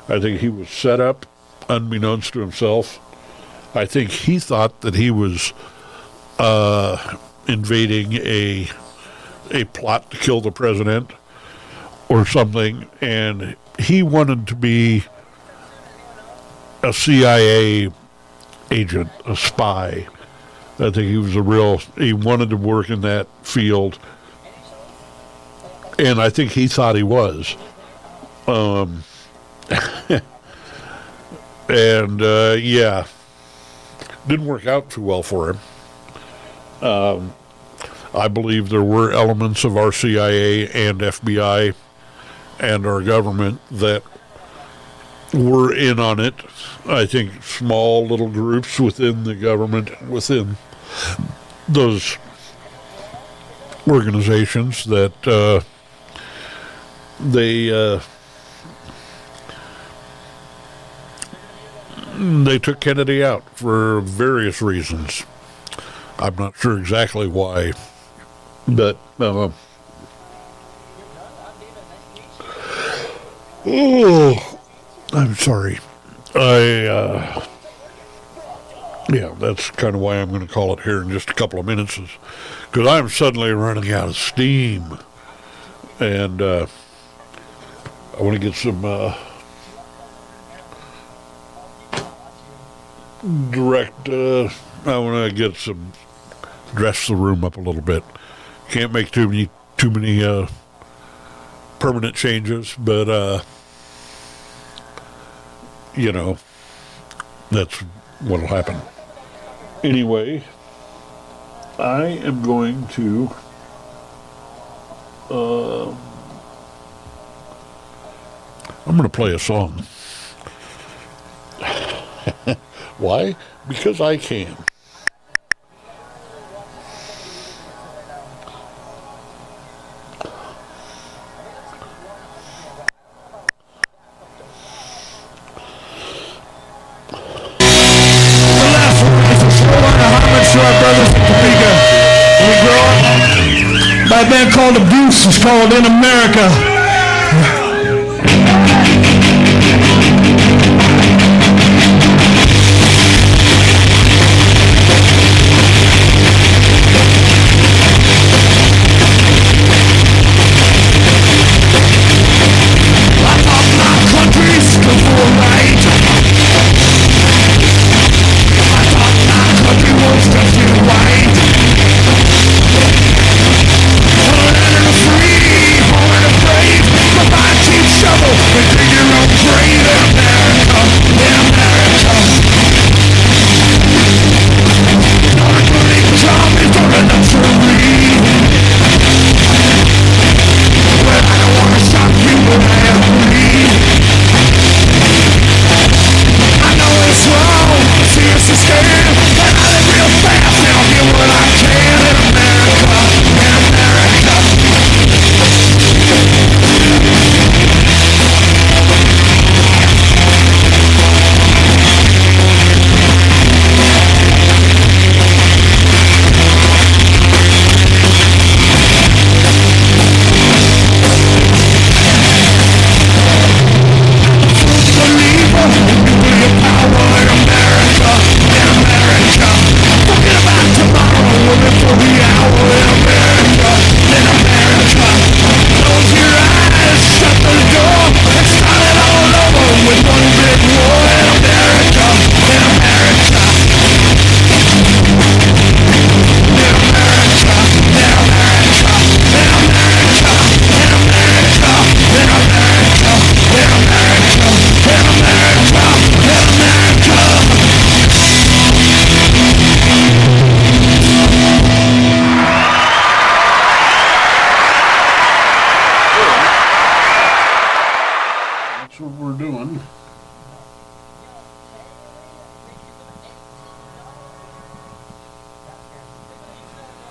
I think he was set up unbeknownst to himself. I think he thought that he was invading a plot to kill the president or something, and he wanted to be a CIA agent, a spy. I think he wanted to work in that field, and I think he thought he was. Didn't work out too well for him. I believe there were elements of our CIA and FBI and our government that were in on it. I think small little groups within the government, within those organizations, that they took Kennedy out for various reasons. I'm not sure exactly why, but I'm sorry. That's kind of why I'm going to call it here in just a couple of minutes, because I'm suddenly running out of steam, and I want to get some dress the room up a little bit. Can't make too many permanent changes, but that's what'll happen. Anyway, I am going to I'm going to play a song. Why? Because I can. By a band called Abuse, it's called In America. That's what we're doing.